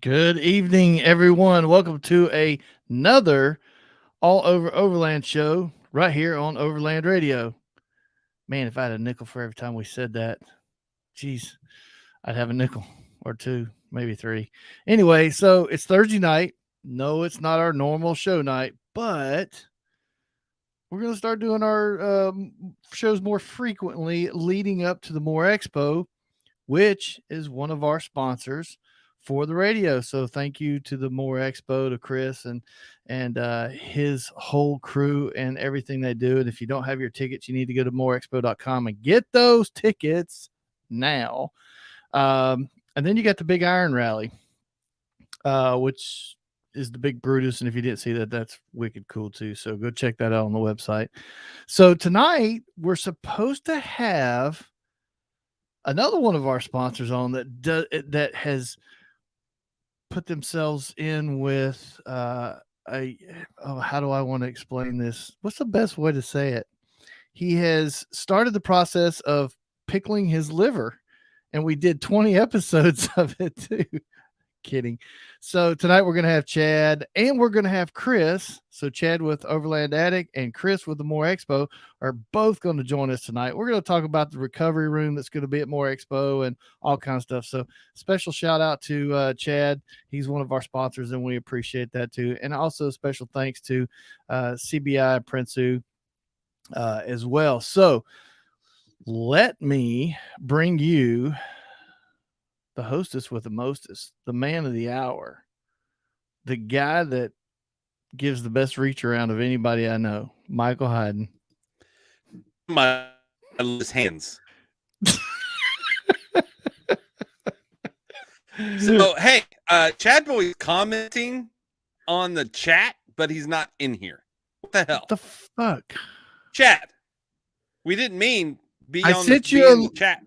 Good evening, everyone. Welcome to another All Over Overland show right here on Overland Radio. Man, if I had a nickel for every time we said that, geez, I'd have a nickel or two, maybe three. Anyway, so it's Thursday night. No, it's not our normal show night, but we're going to start doing our shows more frequently leading up to the MOORE Expo, which is one of our sponsors for the radio. So thank you to the MOORE Expo, to Chris and his whole crew and everything they do. And if you don't have your tickets, you need to go to mooreexpo.com and get those tickets now. And then you got the Big Iron Rally, which is the big Brutus. And if you didn't see that, that's wicked cool too. So go check that out on the website. So tonight we're supposed to have another one of our sponsors on that has put themselves in with how do I want to explain this? What's the best way to say it? He has started the process of pickling his liver, and we did 20 episodes of it too. Kidding. So tonight we're going to have Chad and we're going to have Chris. So Chad with Overland Addict and Chris with the MOORE Expo are both going to join us tonight. We're going to talk about the recovery room that's going to be at MOORE Expo and all kinds of stuff. So special shout out to Chad. He's one of our sponsors and we appreciate that too. And also special thanks to CBI Prinsu as well. So let me bring you the hostess with the mostest, the man of the hour, the guy that gives the best reach around of anybody I know, Michael Hayden. My hands. So, hey, Chad Boy's commenting on the chat, but he's not in here. What the hell? What the fuck? Chad, we didn't mean be I on sent the, you in the chat.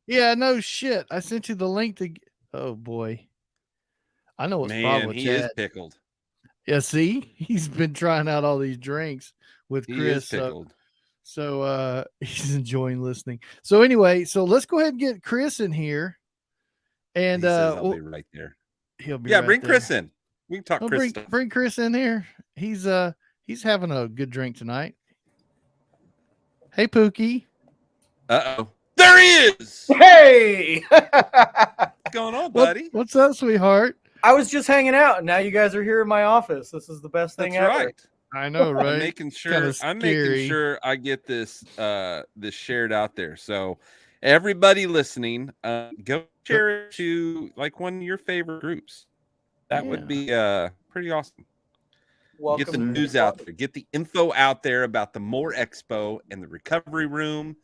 Yeah, no shit. I sent you the link to. Oh boy, I know what's problem with he Chad. is pickled. Yeah, see, he's been trying out all these drinks with Chris. He is pickled. So he's enjoying listening. So anyway, so let's go ahead and get Chris in here. And I'll be right there. He'll be bring there. Chris in. We can talk Chris stuff. Bring Chris in here. He's having a good drink tonight. Hey, Pookie. Uh-oh. There he is. Hey. What's going on, buddy? What's up, sweetheart? I was just hanging out, and now you guys are here in my office. This is the best thing ever. Right. I know, right? I'm making sure I get this this shared out there. So everybody listening, go share it to like one of your favorite groups. That would be pretty awesome. Welcome. Get the news out there. Get the info out there about the MOORE Expo and the recovery room.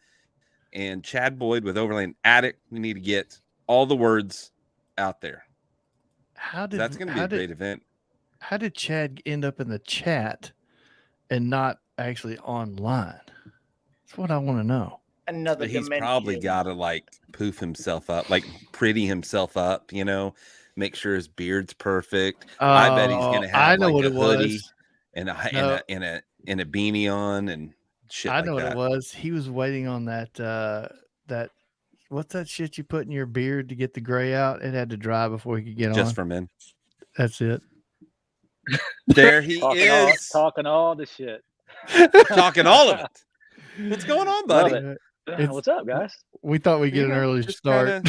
And Chad Boyd with Overland Addict. We need to get all the words out there. That's going to be a great event. How did Chad end up in the chat and not actually online? That's what I want to know. Another He's dimension. probably got to like poof himself up, like pretty himself up, you know, make sure his beard's perfect. I bet he's going to have like a hoodie and a beanie on and shit. I know what it was. He was waiting on that what's that shit you put in your beard to get the gray out? It had to dry before he could get on. Just for men. That's it. There he is. Talking all the shit. Talking all of it. What's going on, buddy? What's up, guys? We thought we'd get an early start.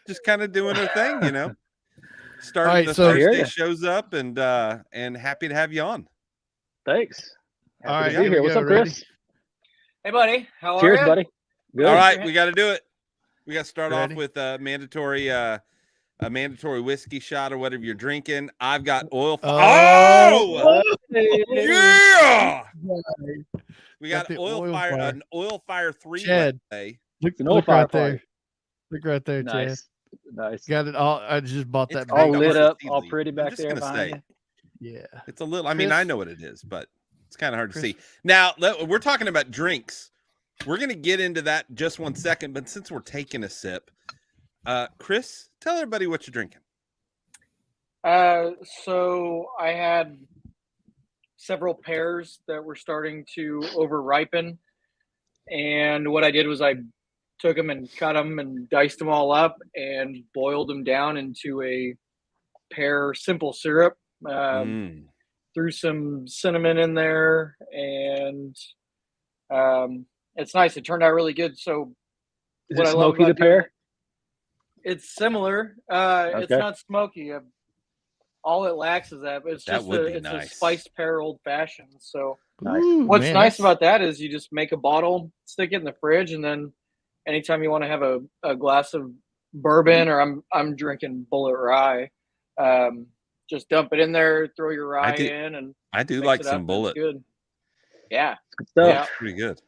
Just kind of doing our thing, you know. Starting right, the so Thursday shows up and happy to have you on. Thanks. Happy to be here. What's up, Chris? Hey, buddy. How are you? Cheers, buddy. Good. All right, we got to do it. We got to start Ready? off with a mandatory whiskey shot or whatever you're drinking. I've got oil. Yeah! We got an oil fire 3 Chad, look right there. Look right there, Chad. Nice. Got it all. I just bought that. All lit up, all pretty back there. Yeah. It's a little. I mean, I know what it is, but it's kind of hard to see. Now we're talking about drinks. We're gonna get into that just one second, but since we're taking a sip, Chris, tell everybody what you're drinking. So I had several pears that were starting to over ripen, and what I did was I took them and cut them and diced them all up and boiled them down into a pear simple syrup. Threw some cinnamon in there, and it's nice. It turned out really good. So Is it smoky, the pear? It's similar. Okay. It's not smoky. All it lacks is that. But it's just a spiced pear old fashioned. So nice. What's nice about that is you just make a bottle, stick it in the fridge, and then anytime you want to have a glass of bourbon, or I'm drinking Bullet Rye, just dump it in there, throw your rye in, and I do like some Bullet. Good. Yeah, it's good stuff. Yeah, pretty good.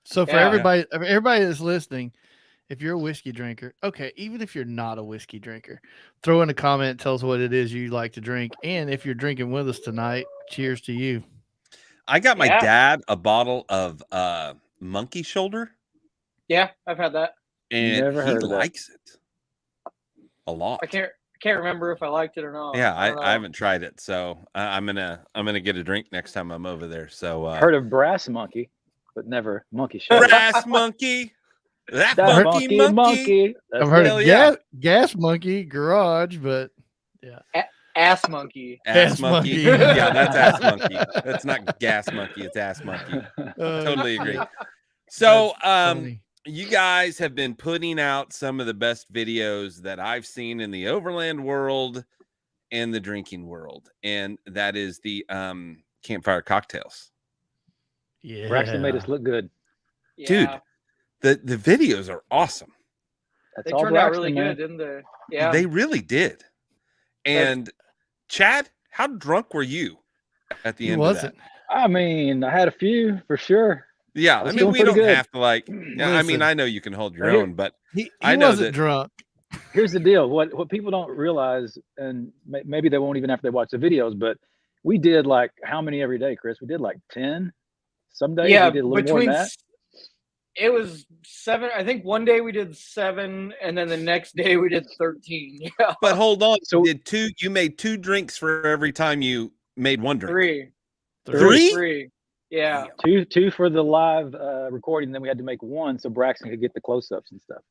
So for everybody that's listening, if you're a whiskey drinker, okay, even if you're not a whiskey drinker, throw in a comment, tell us what it is you like to drink, and if you're drinking with us tonight, cheers to you. I got my dad a bottle of Monkey Shoulder. Yeah, I've had that, and he likes it a lot. I can't remember if I liked it or not. Yeah, I haven't tried it, so I'm gonna get a drink next time I'm over there. So heard of Brass Monkey, but never Monkey Shoulder. Brass Monkey. That monkey. I've heard of gas Monkey, Garage, but Ass Monkey. Ass monkey. Yeah, that's Ass Monkey. That's not Gas Monkey. It's Ass Monkey. Totally agree. So, you guys have been putting out some of the best videos that I've seen in the Overland world and the drinking world, and that is the campfire cocktails. Yeah, Braxton made us look good, dude. The videos are awesome. They turned out really good, didn't they? Yeah, they really did. And Chad, how drunk were you at the end of that? I mean, I had a few for sure. Yeah, I mean, we don't have to I mean, I know you can hold your own, but I know wasn't drunk. Here's the deal: what people don't realize, and maybe they won't even after they watch the videos, but we did like how many every day, Chris? We did like 10. Some days we did a little more than that. It was 7. I think one day we did 7, and then the next day we did 13. Yeah. But hold on. So you made 2 drinks for every time you made one drink. 3. Yeah. 2 for the live recording. Then we had to make 1 so Braxton could get the close-ups and stuff.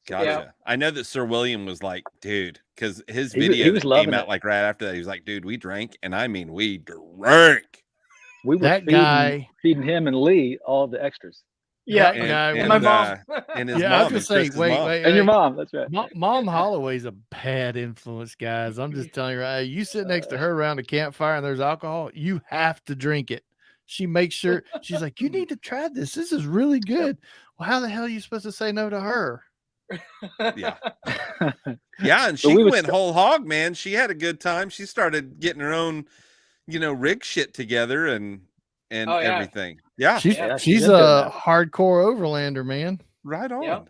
Gotcha. Yeah. I know that Sir William was like, dude, because his video came out like right after that. He was like, dude, we drank, and I mean we drank. We were feeding him and Lee all the extras. Yeah, and my mom. And his mom. I was gonna say, wait. And your mom, that's right. Mom Holloway's a bad influence, guys. I'm just telling you, right? You sit next to her around a campfire and there's alcohol, you have to drink it. She makes sure, she's like, you need to try this. This is really good. Well, how the hell are you supposed to say no to her? Yeah. Yeah, and she went whole hog, man. She had a good time. She started getting her own, rig shit together and everything. Yeah. She's a hardcore overlander, man. Right on.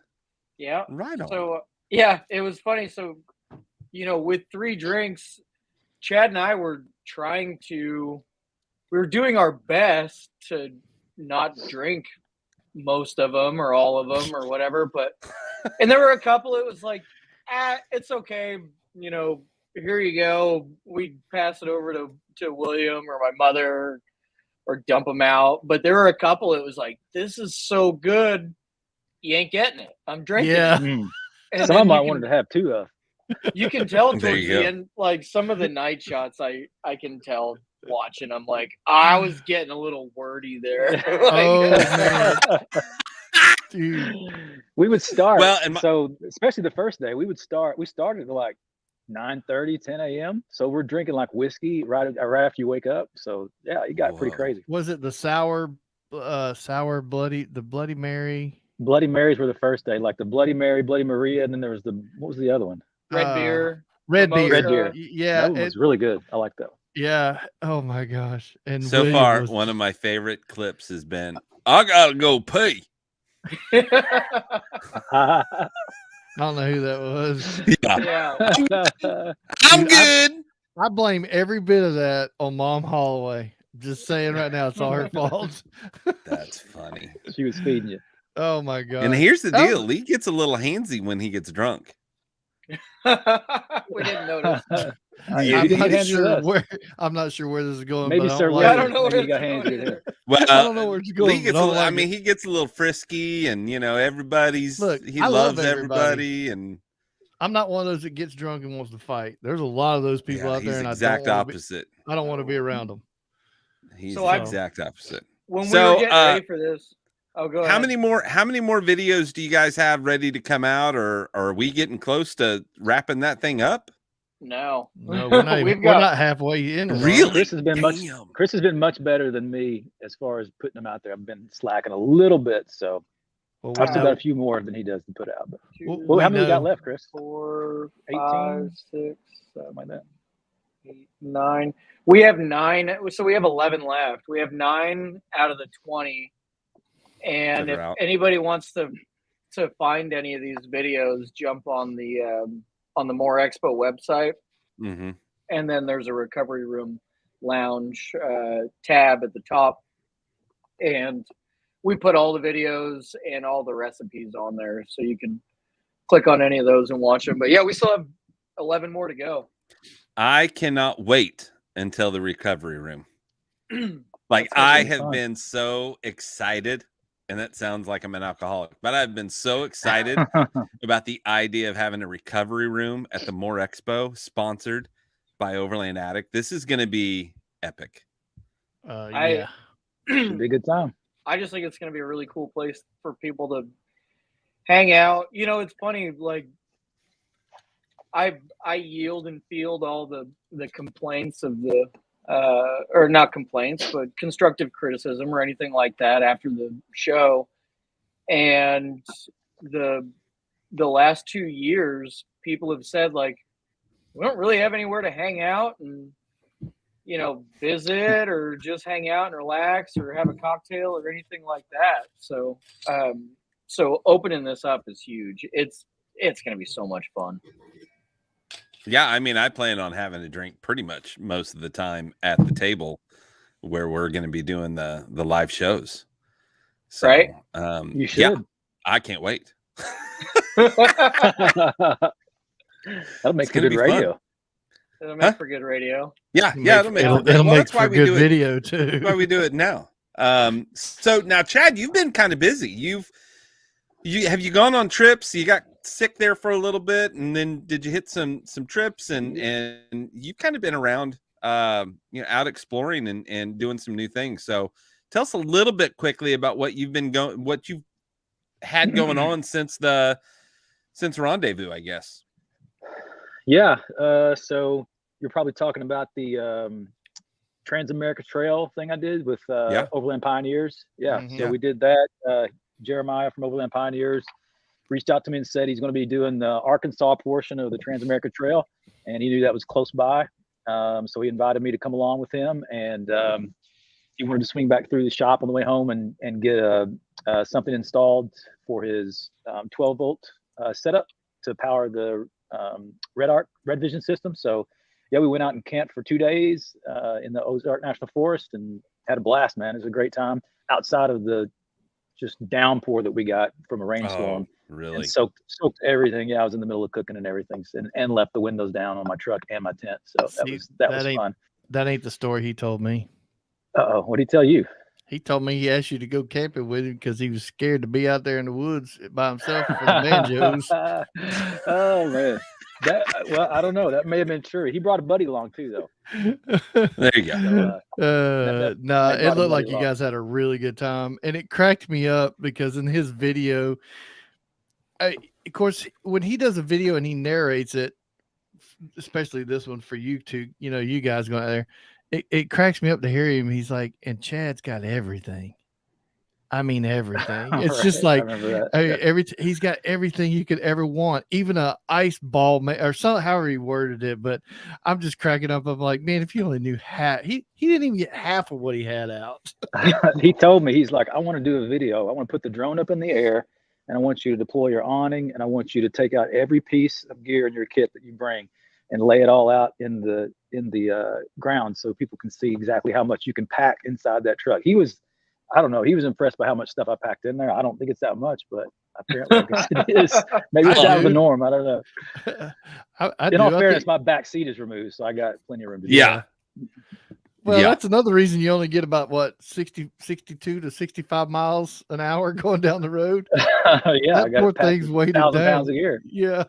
Yeah. Right on. So it was funny. So, with 3 drinks, Chad and I were we were doing our best to not drink most of them or all of them or whatever, and there were a couple, it was like, it's okay. Here you go. We'd pass it over to William or my mother, or dump them out. But there were a couple, it was like, this is so good, you ain't getting it. I'm drinking. Yeah. And some I wanted to have 2 of. You can tell towards the end, like some of the night shots, I can tell watching. I'm like, I was getting a little wordy there. Man. Dude. We would start. Well, so especially the first day, we started at like 9:30, 10 a.m. So we're drinking like whiskey right after you wake up. So yeah, it got pretty crazy. Was it the Bloody Mary? Bloody Marys were the first day, like the Bloody Mary, Bloody Maria, and then there was what was the other one? Red beer. Red beer. Yeah, that one was really good. I like that. Yeah. Oh my gosh. And so far, one of my favorite clips has been, I gotta go pee. I don't know who that was. Yeah. I'm good. I blame every bit of that on Mom Holloway. Just saying right now, it's all her fault. That's funny. She was feeding you. Oh my god. And here's the deal. Lee gets a little handsy when he gets drunk. We didn't notice. I'm not sure where this is going. Maybe Sir I don't know where you got handsy. Well, I don't know where it's going. He gets a little frisky, and everybody's he loves everybody, and I'm not one of those that gets drunk and wants to fight. There's a lot of those people out there, and exact opposite. I don't want to be around them. He's the exact opposite. When we were getting ready for this, go ahead. How many more videos do you guys have ready to come out, or are we getting close to wrapping that thing up? No, we're not halfway in. Really? Chris has been much better than me as far as putting them out there. I've been slacking a little bit, so I've still got a few more than he does to put out. But how many we got left, Chris? 4, 18? 5, 6, something like that. 8, 9. We have 9, so we have 11 left. We have 9 out of the 20. And if anybody wants to find any of these videos, jump on the MOORE Expo website, and then there's a recovery room lounge tab at the top, and we put all the videos and all the recipes on there, so you can click on any of those and watch them. But yeah, we still have 11 more to go. I cannot wait until the recovery room. Like, I have been so excited, and that sounds like I'm an alcoholic, but I've been so excited about the idea of having a recovery room at the MOORE Expo, sponsored by Overland Addict. This is going to be epic. Yeah. Should be a good time. I just think it's going to be a really cool place for people to hang out. You know, it's funny, like, I yield and field all the complaints of the or not complaints, but constructive criticism or anything like that after the show. And the last 2 years, people have said, like, we don't really have anywhere to hang out and, you know, visit or just hang out and relax or have a cocktail or anything like that. So so opening this up is huge. It's going to be so much fun. Yeah, I mean, I plan on having a drink pretty much most of the time at the table where we're going to be doing the live shows. So, right? You should. Yeah, I can't wait. That'll make for good radio. It'll make for good radio. Yeah, it'll make for good video too. That's why we do it now. So now, Chad, you've been kind of busy. Have you gone on trips? You got sick there for a little bit, and then did you hit some trips? And you've kind of been around, out exploring and doing some new things. So tell us a little bit quickly about what you've had going on since Rendezvous, I guess. Yeah. So you're probably talking about the Trans-America Trail thing I did with Overland Pioneers. Yeah. Mm-hmm. So we did that. Jeremiah from Overland Pioneers reached out to me and said he's going to be doing the Arkansas portion of the Trans-America Trail, and he knew that was close by. So he invited me to come along with him, and he wanted to swing back through the shop on the way home and get something installed for his 12-volt setup to power the Red Vision system. So yeah, we went out and camped for 2 days in the Ozark National Forest and had a blast, man. It was a great time outside of the just downpour that we got from a rainstorm. Oh, really? And soaked everything. Yeah, I was in the middle of cooking and everything, and left the windows down on my truck and my tent. So that was fun. That ain't the story he told me. What did he tell you? He told me he asked you to go camping with him because he was scared to be out there in the woods by himself for the banjos. Oh man, well, I don't know. That may have been true. He brought a buddy along too, though. There you go. It looked like you guys had a really good time, and it cracked me up because in his video, of course, when he does a video and he narrates it, especially this one for you two, you guys going out there, it cracks me up to hear him. He's like, and Chad's got everything. I mean, everything. It's just like he's got everything you could ever want, even a ice ball or something, however he worded it. But I'm just cracking up. I'm like, man, if you only knew half, he didn't even get half of what he had out. He told me, he's like, I want to do a video. I want to put the drone up in the air, and I want you to deploy your awning, and I want you to take out every piece of gear in your kit that you bring and lay it all out in the ground so people can see exactly how much you can pack inside that truck. I don't know. He was impressed by how much stuff I packed in there. I don't think it's that much, but apparently I guess it is. Maybe it's out of the norm. I don't know. In all fairness, my back seat is removed, so I got plenty of room to do that. Well, that's another reason you only get about 62 to 65 miles an hour going down the road. Yeah, that poor thing's weighted down. Pounds a year. Yeah.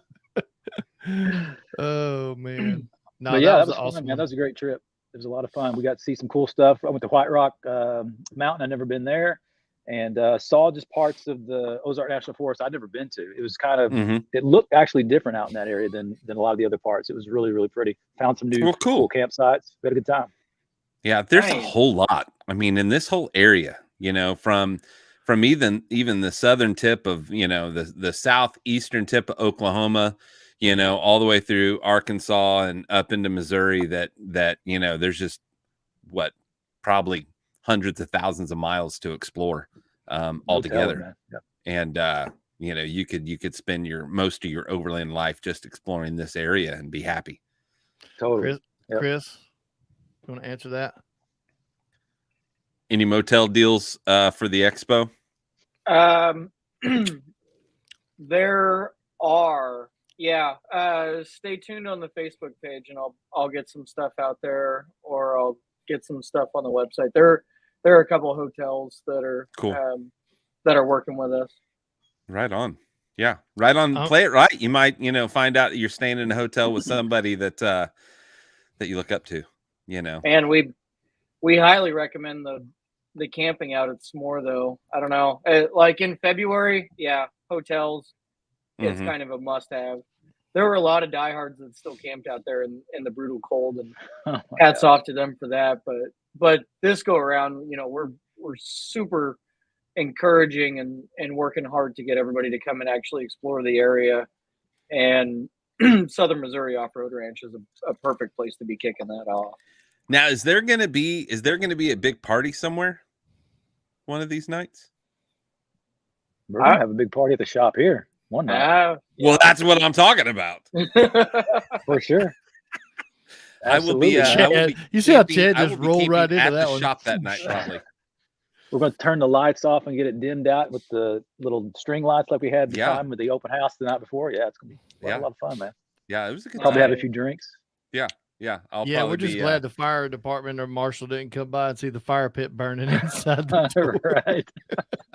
Oh man. No, But yeah, that was fun, awesome. man. That was a great trip. It was a lot of fun. We got to see some cool stuff. I went to White Rock Mountain. I'd never been there, and saw just parts of the Ozark National Forest I'd never been to. It was kind of it looked actually different out in that area than a lot of the other parts. It was really, really pretty. Found some new cool campsites. We had a good time. Yeah, there's a whole lot. I mean, in this whole area, you know, from even the southern tip of, you know, the southeastern tip of Oklahoma, you know, all the way through Arkansas and up into Missouri, that you know, there's just probably hundreds of thousands of miles to explore altogether. And you know, you could spend most of your overland life just exploring this area and be happy. Totally. Chris, you want to answer that? Any motel deals for the expo? There are. Yeah. Stay tuned on the Facebook page, and I'll get some stuff out there, or I'll get some stuff on the website. There are a couple of hotels that are cool, that are working with us. Right on. Yeah, right on. Play it right. You might, you know, find out that you're staying in a hotel with somebody that you look up to, you know. And we highly recommend the camping out at S'more, though. I don't know, like in February, yeah, hotels, it's kind of a must-have. There were a lot of diehards that still camped out there in the brutal cold, and hats off to them for that. But this go around, you know, we're super encouraging and working hard to get everybody to come and actually explore the area. And Southern Missouri Off-Road Ranch is a perfect place to be kicking that off. Now, is there going to be a big party somewhere one of these nights? We're going to have a big party at the shop here one night. Well, that's what I'm talking about. For sure. I will be. You see how Chad just rolled right into that one. Shop that night, probably. We're going to turn the lights off and get it dimmed out with the little string lights like we had the time with the open house the night before. Yeah, it's going to be a lot of fun, man. Yeah, it was a good Probably time. have a few drinks. Yeah. We're just glad the fire department or marshal didn't come by and see the fire pit burning inside the door. Right.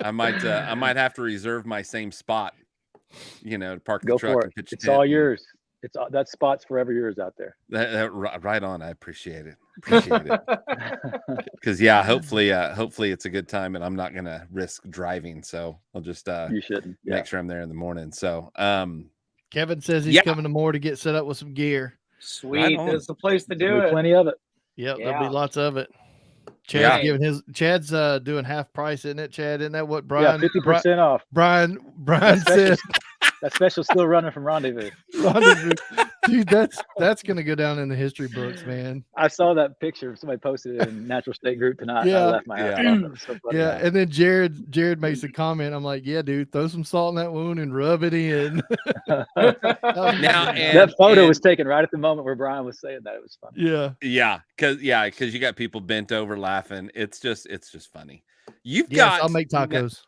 I might have to reserve my same spot, you know, to park the Go truck for and pitch It's all yours. That spot's forever yours out there. Right on. I appreciate it. Because hopefully it's a good time, and I'm not gonna risk driving, so I'll just you shouldn't make sure I'm there in the morning. So Kevin says he's coming to Moore to get set up with some gear. Sweet, there's the place to do it. Plenty of it. Yep, there'll be lots of it. Chad's doing half price, isn't it, Chad? Isn't that what Brian? 50% off. Brian said. That special's still running from Rendezvous. Dude, that's gonna go down in the history books, man. I saw that picture. Somebody posted it in Natural State group tonight. Yeah, I left my house. So funny, man. And then Jared makes a comment. I'm like, yeah, dude, throw some salt in that wound and rub it in. That photo was taken right at the moment where Brian was saying that. It was funny. Because you got people bent over laughing. It's just funny. I'll make tacos.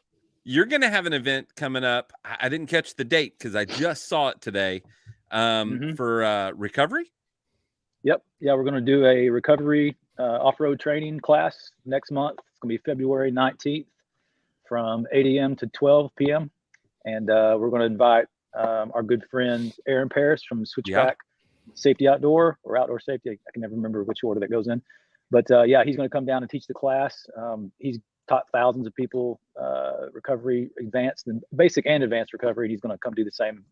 You're going to have an event coming up. I didn't catch the date because I just saw it today for recovery. Yep. Yeah, we're going to do a recovery off-road training class next month. It's going to be February 19th from 8 a.m. to 12 p.m. And we're going to invite our good friend Aaron Paris from Switchback Safety Outdoor or Outdoor Safety. I can never remember which order that goes in. But he's going to come down and teach the class. He's taught thousands of people recovery, advanced and basic and advanced recovery. He's going to come do the same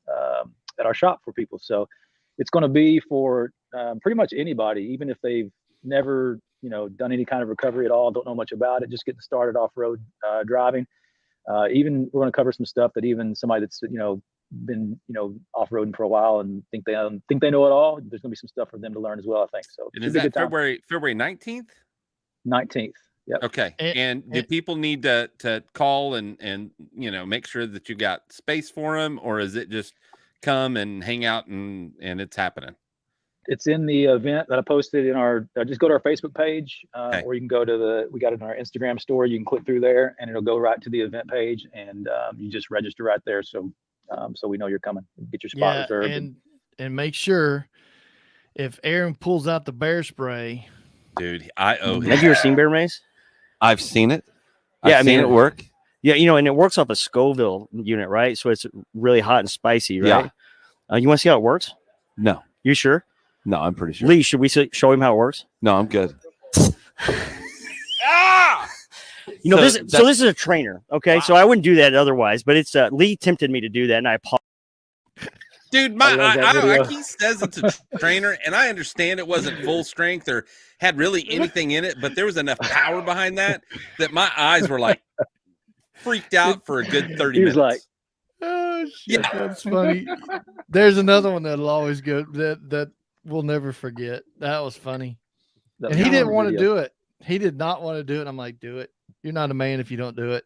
at our shop for people. So it's going to be for pretty much anybody, even if they've never, done any kind of recovery at all, don't know much about it, just getting started off-road driving. Even we're going to cover some stuff that even somebody that's, been, off-roading for a while and think they know it all. There's going to be some stuff for them to learn as well, I think. So and is that February 19th? 19th. Yep. Okay. And do people need to call and make sure that you got space for them, or is it just come and hang out and it's happening? It's in the event that I posted in our, just go to our Facebook page, or you can go to we got it in our Instagram store. You can click through there and it'll go right to the event page, and you just register right there. So we know you're coming. Get your spot reserved. And make sure if Aaron pulls out the bear spray, dude, I owe him. Have you ever seen Bear Maze? I've seen it. I've seen it work. Yeah, and it works off a Scoville unit, right? So it's really hot and spicy, right? You want to see how it works? No, You sure? no, I'm pretty sure. Lee, should we show him how it works? No, I'm good. Ah! You know, So this that's- this is a trainer. Okay, so I wouldn't do that otherwise, but it's Lee tempted me to do that, and I apologize. Dude, I love that video. he says it's a trainer, and I understand it wasn't full strength or had really anything in it, but there was enough power behind that my eyes were like freaked out for a good 30 He was minutes. like, Oh shit, that's funny. There's another one that'll always go that we'll never forget. That was funny. that And he didn't was want to video. do it. He did not want to do it. I'm like, do it. You're not a man if you don't do it.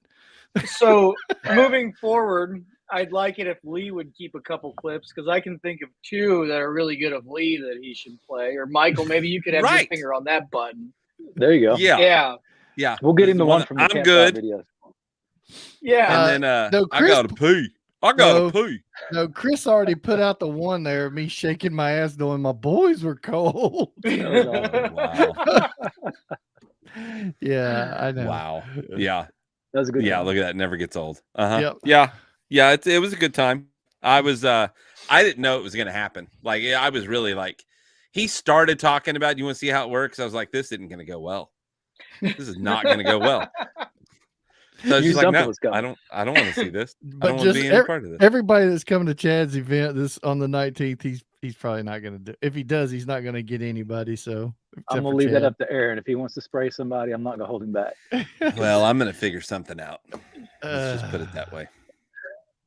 So moving forward, I'd like it if Lee would keep a couple clips because I can think of two that are really good of Lee that he should play. Or Michael, maybe you could have your Right. finger on that button. There you go. Yeah. Yeah. We'll get him the one that from the I'm Campfire good. videos. Yeah. And then no, I Chris- gotta pee. I gotta pee. No, Chris already put out the one there of me shaking my ass knowing my boys were cold. That was awesome. Wow. Yeah, I know. Wow. Yeah. That was a good Yeah, one. look at that. Never gets old. Uh-huh. Yep. Yeah. Yeah, it was a good time. I didn't know it was gonna happen. Like I was really like, he started talking about, you want to see how it works? I was like, this isn't gonna go well. This is not gonna go well. So You she's like, something no, was coming. I don't want to see this. I But don't want to just be any part of this. everybody that's coming to Chad's event this on the 19th, he's probably not going to do. If he does, he's not going to get anybody. So I'm except gonna for leave that Chad. up to Aaron. If he wants to spray somebody, I'm not gonna hold him back. Well, I'm gonna figure something out. Let's just put Uh, it that way. That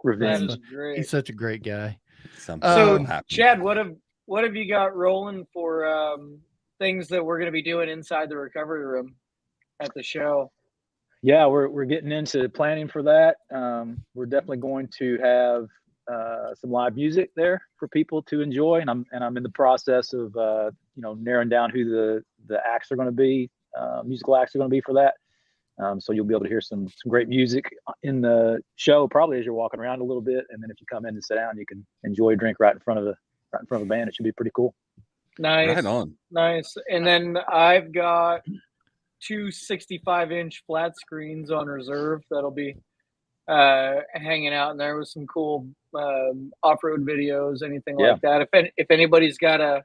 Revenge. is great. He's such a great guy. Something So, will happen. Chad, what have you got rolling for things that we're going to be doing inside the recovery room at the show? Yeah, we're getting into planning for that. We're definitely going to have some live music there for people to enjoy, and I'm in the process of narrowing down who the acts are going to be, musical acts are going to be for that. So you'll be able to hear some great music in the show, probably as you're walking around a little bit, and then if you come in and sit down, you can enjoy a drink right in front of the band. It should be pretty cool. Nice. Right on. Nice. And then I've got two 65-inch flat screens on reserve that'll be hanging out in there with some cool off-road videos, anything like that. If anybody's got a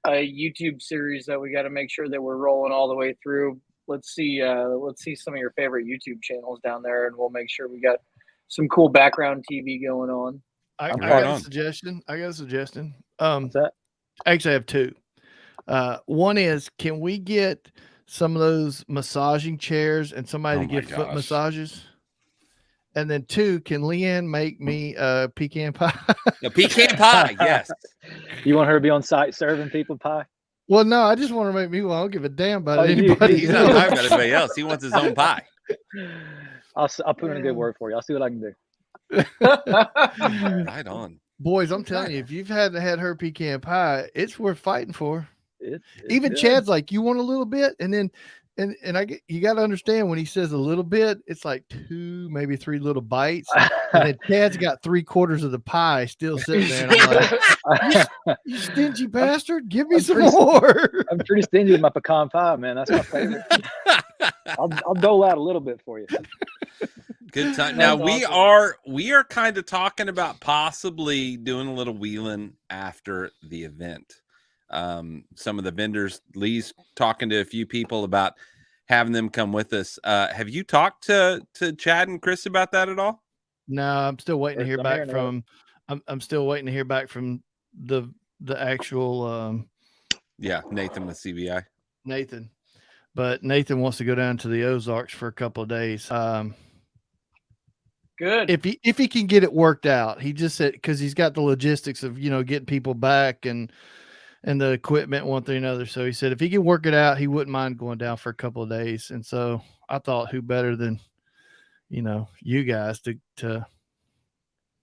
YouTube series that we got to make sure that we're rolling all the way through, let's see some of your favorite YouTube channels down there, and we'll make sure we got some cool background TV going on. I I'm got right a on. suggestion. What's that? Actually, I have two. One is, can we get some of those massaging chairs and somebody Oh to my give foot gosh. massages? And then two, can Leanne make me pecan pie? The pecan pie, yes. You want her to be on site serving people pie? Well, no, I just want to make me one. I don't give a damn about Oh, you- anybody. He's not talking about anybody else. He wants his own pie. I'll put in a good word for you. I'll see what I can do. Right on. Boys, I'm telling you, if you've had her pecan pie, it's worth fighting for. It's Even good. Chad's like, you want a little bit, and then you got to understand when he says a little bit, it's like 2, maybe 3 little bites, and then Chad's got 3/4 of the pie still sitting there. And I'm like, you stingy bastard, give me I'm some pretty- more. I'm pretty stingy with my pecan pie, man. That's my favorite. I'll dole out a little bit for you. Good time. Now That's awesome. we are kind of talking about possibly doing a little wheeling after the event. Some of the vendors, Lee's talking to a few people about having them come with us. Have you talked to Chad and Chris about that at all? No, I'm still waiting to hear I'm back hearing from. I'm still waiting to hear back from the actual Yeah, Nathan with CBI. Nathan, but Nathan wants to go down to the Ozarks for a couple of days. Good. If he can get it worked out, he just said, because he's got the logistics of getting people back and the equipment, one thing or another. So he said if he can work it out, he wouldn't mind going down for a couple of days. And so I thought, who better than you guys to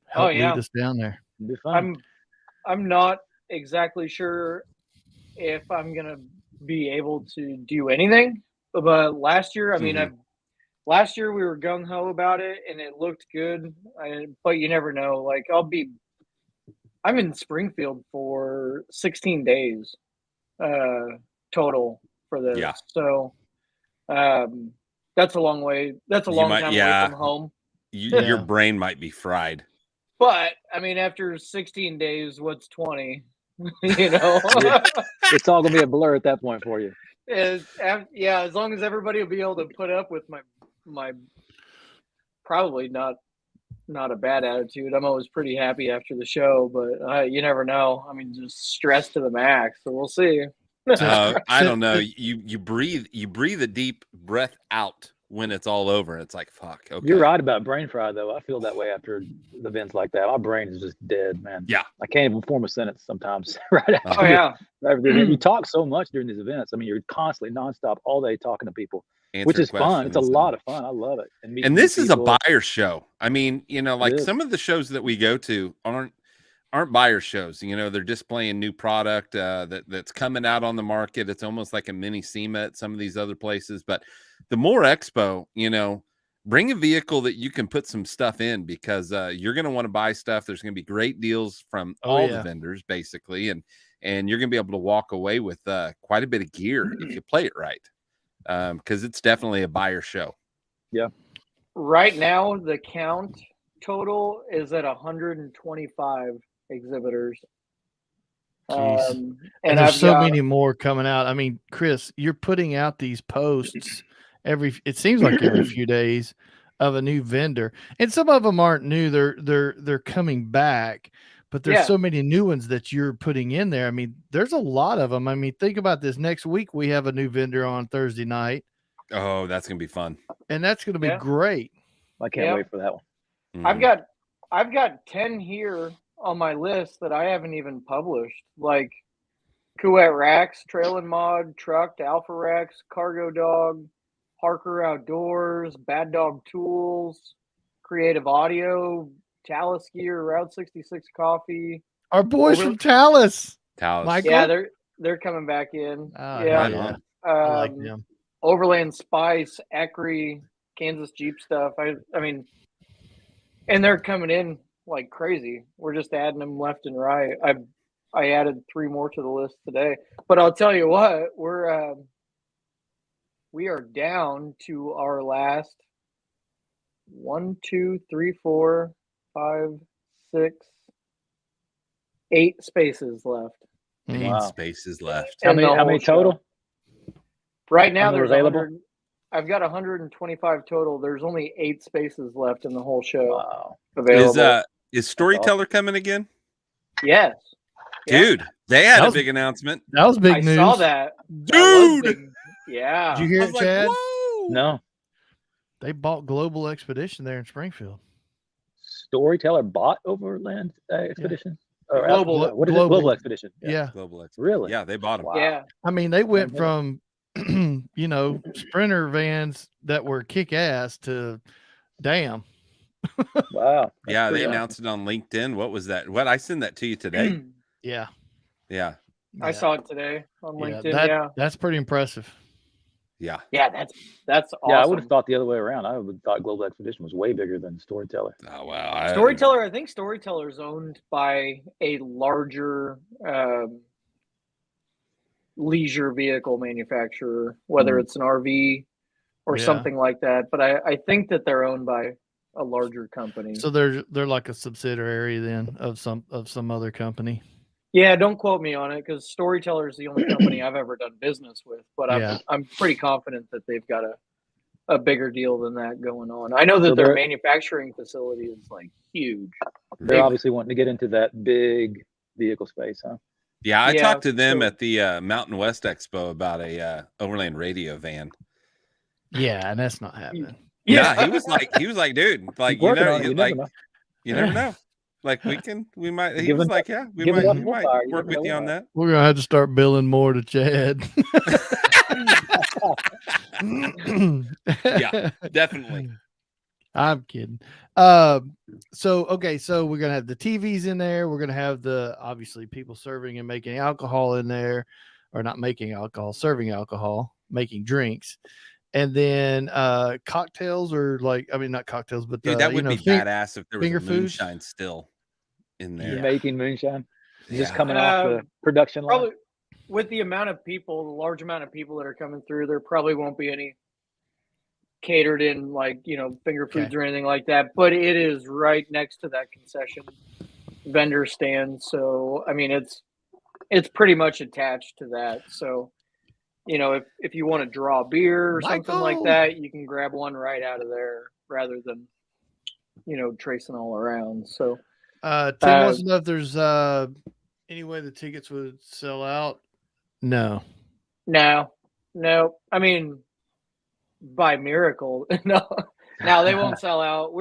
help lead us down there. It'll be fun. I'm not exactly sure if I'm gonna be able to do anything, but last year, last year we were gung ho about it and it looked good. But you never know. Like I'm in Springfield for 16 days total for this. Yeah. So that's a long way. That's a long time away from home. Your Yeah. brain might be fried. But I mean, after 16 days, what's 20? You know, Yeah. It's all gonna be a blur at that point for you. yeah. As long as everybody will be able to put up with my probably not a bad attitude. I'm always pretty happy after the show, but you never know. I mean, just stress to the max. So we'll see. I don't know. You breathe a deep breath out when it's all over. It's like, fuck. Okay. You're right about brain fry, though. I feel that way after events like that. My brain is just dead, man. Yeah. I can't even form a sentence sometimes. Right after Oh yeah. right after the event. You talk so much during these events. I mean, you're constantly nonstop all day talking to people, which is fun. It's a lot of fun. I love it. And this is a buyer show. I mean, like is. some of the shows that we go to aren't buyer shows. They're displaying new product that's coming out on the market. It's almost like a mini SEMA at some of these other places. But the MOORE Expo, bring a vehicle that you can put some stuff in, because you're going to want to buy stuff. There's going to be great deals from all the vendors, basically, and you're going to be able to walk away with quite a bit of gear if you play it right, because it's definitely a buyer show. Yeah. Right now, the count total is at 125 exhibitors. And and there's I've so got, many more coming out. I mean, Chris, you're putting out these posts it seems like every few days of a new vendor, and some of them aren't new. They're coming back, but there's so many new ones that you're putting in there. I mean, there's a lot of them. I mean, think about this. Next week we have a new vendor on Thursday night. Oh, that's gonna be fun, and that's gonna be great. I can't wait for that one. Mm-hmm. I've got 10 here on my list that I haven't even published, like Kuwait Racks, Trail and Mod, Trucked, Alpha Rex, Cargo Dog, Parker Outdoors, Bad Dog Tools, Creative Audio, Talus Gear, Route 66 Coffee. Our boys from Talus. Michael? Yeah, they're coming back in. I like them. Overland Spice, Ecri, Kansas Jeep stuff. I mean, and they're coming in like crazy. We're just adding them left and right. I added 3 more to the list today. But I'll tell you what, we are down to our last 1, 2, 3, 4, 5, 6, 8 spaces left. 8 spaces left. How many total? Right now there's available. I've got 125 total. There's only 8 spaces left in the whole show. Available. Is Storyteller coming again? Yes. Dude, they had a big announcement. That was big news. I saw that. Dude. Yeah. Did you hear it, Chad? No. They bought Global Expedition there in Springfield. Storyteller bought Overland Expedition? Yeah. Global Expedition? Yeah. Global Expedition. Really? Yeah, they bought them. Wow. Yeah. I mean, they went from Sprinter vans that were kick ass to damn. Wow. Yeah, they announced it on LinkedIn. What was that? I sent that to you today. Yeah. I saw it today on LinkedIn. That's pretty impressive. Yeah. Yeah, that's awesome. Yeah, I would have thought the other way around. I would have thought Global Expedition was way bigger than Storyteller. Oh wow. Storyteller, I think Storyteller is owned by a larger leisure vehicle manufacturer, whether it's an RV or something like that. But I think that they're owned by a larger company. So they're like a subsidiary then of some other company. Yeah, don't quote me on it, because Storyteller is the only company I've ever done business with. But I'm pretty confident that they've got a bigger deal than that going on. I know that their manufacturing facility is like huge. They're obviously wanting to get into that big vehicle space, huh? Yeah, I talked to them at the Mountain West Expo about a Overland radio van. Yeah, and that's not happening. Yeah, he was like, dude, like you never know. Like we might. He was like, yeah, we might work with you on that. We're gonna have to start billing more to Chad. Yeah, definitely. I'm kidding. So we're gonna have the TVs in there. We're gonna have obviously people serving and making alcohol in there, or not making alcohol, serving alcohol, making drinks. And then cocktails, or not cocktails, but dude, that would be badass if there was a moonshine still in there. Yeah. Making moonshine, just coming off the production line. Probably with the amount of people, the large amount of people that are coming through, there probably won't be any catered in like, you know, finger foods Okay. or anything like that, but it is right next to that concession vendor stand. So, I mean, it's pretty much attached to that. So, you know, if you want to draw beer or something like Michael! that, you can grab one right out of there rather than, you know, tracing all around. So, Tim wants to know if there's any way the tickets would sell out. No. no. I mean, by miracle, no. Now they won't sell out.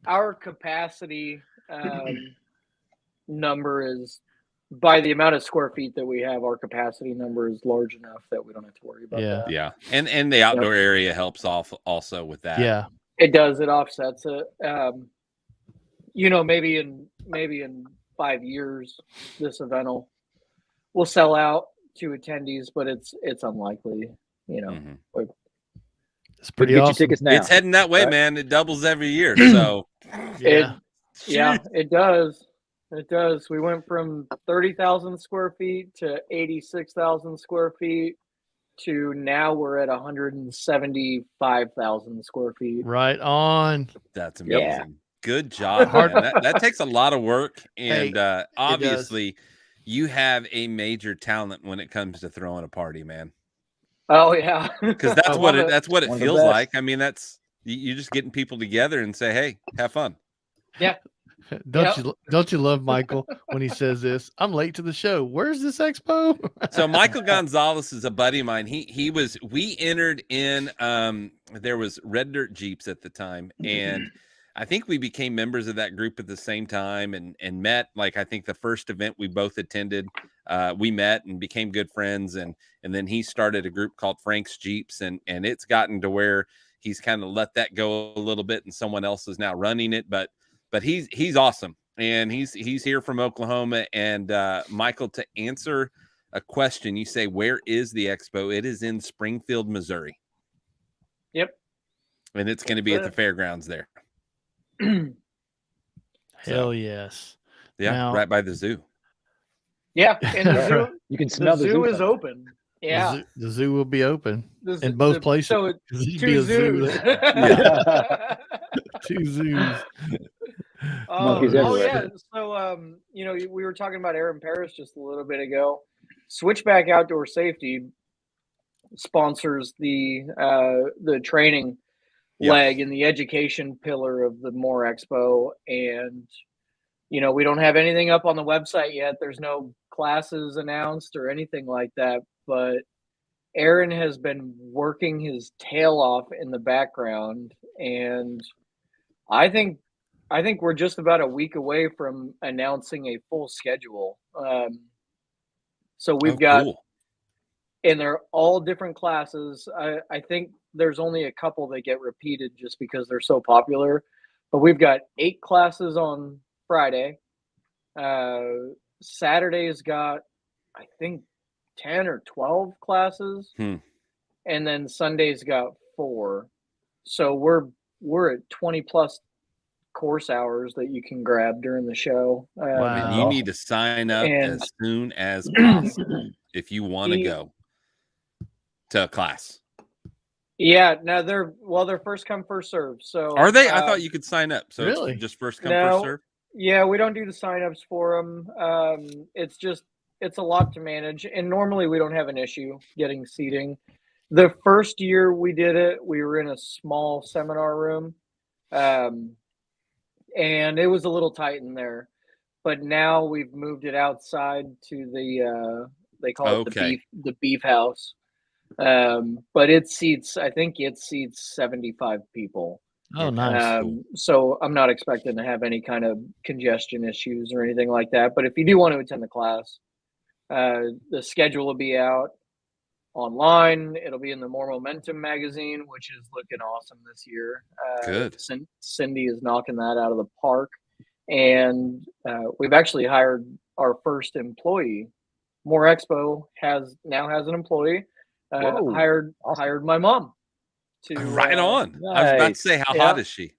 Our capacity number is, by the amount of square feet that we have, our capacity number is large enough that we don't have to worry about Yeah. that. Yeah, and the outdoor area helps off also with that. Yeah. It does. It offsets it. You know, maybe in 5 years, this event will sell out to attendees, but it's unlikely. You know, Mhm. It's pretty Get awesome. your tickets now. It's heading that way, Right. man. It doubles every year. So Yeah. It does. It does. We went from 30,000 square feet to 86,000 square feet to now we're at 175,000 square feet. Right on. that's amazing. Yeah. Good job, Hard- man. That takes a lot of work, and Hey, obviously, you have a major talent when it comes to throwing a party, man. Oh yeah, Because that's I what love it that's what it One of the feels best. like. I mean, that's you're just getting people together and say, "Hey, have fun." Don't you love Michael when he says this? I'm late to the show. Where's this expo? So Michael Gonzalez is a buddy of mine. We entered in there was Red Dirt Jeeps at the time, and I think we became members of that group at the same time and met. Like I think the first event we both attended, we met and became good friends, and then he started a group called Frank's Jeeps, and it's gotten to where he's kind of let that go a little bit, and someone else is now running it. But he's awesome, and he's here from Oklahoma. And Michael, to answer a question, you say, where is the expo? It is in Springfield, Missouri. Yep. And it's going to be at the fairgrounds there. Hell yes. Yeah, Now- right by the zoo. Yeah, and the zoo, You can smell the the zoo zoo is open. Yeah, The zoo will be open The- in both the- places. So 'Cause there'd be two a zoo zoos. there. 2 zoos. Monkeys everywhere. Yeah. So, you know, we were talking about Aaron Paris just a little bit ago. Switchback Outdoor Safety sponsors the training Yeah. leg and the education pillar of the MOORE Expo, and you know, we don't have anything up on the website yet. There's no classes announced or anything like that, but Aaron has been working his tail off in the background, and I think we're just about a week away from announcing a full schedule. So we've got, Cool. and they're all different classes. I think there's only a couple that get repeated just because they're so popular, but we've got 8 classes on Friday. Saturday's got, I think, 10 or 12 classes. And then Sunday's got 4. So we're at 20 plus course hours that you can grab during the show. Wow. And you need to sign up And- as soon as possible if you want to go to a class. Yeah, no, they're first come, first serve. So Are they? I thought you could sign up. So Really? it's just first come, No. first serve? Yeah, we don't do the signups for them. It's a lot to manage, and normally we don't have an issue getting seating. The first year we did it, we were in a small seminar room, and it was a little tight in there. But now we've moved it outside to the they call it the beef house. But I think it seats 75 people. Oh, nice. So I'm not expecting to have any kind of congestion issues or anything like that. But if you do want to attend the class, the schedule will be out online. It'll be in the More Momentum magazine, which is looking awesome this year. Good. Cindy is knocking that out of the park. And we've actually hired our first employee. MOORE Expo now has an employee. Whoa, hired my mom to Right on. I was about to Nice. say, how yeah. hot is she?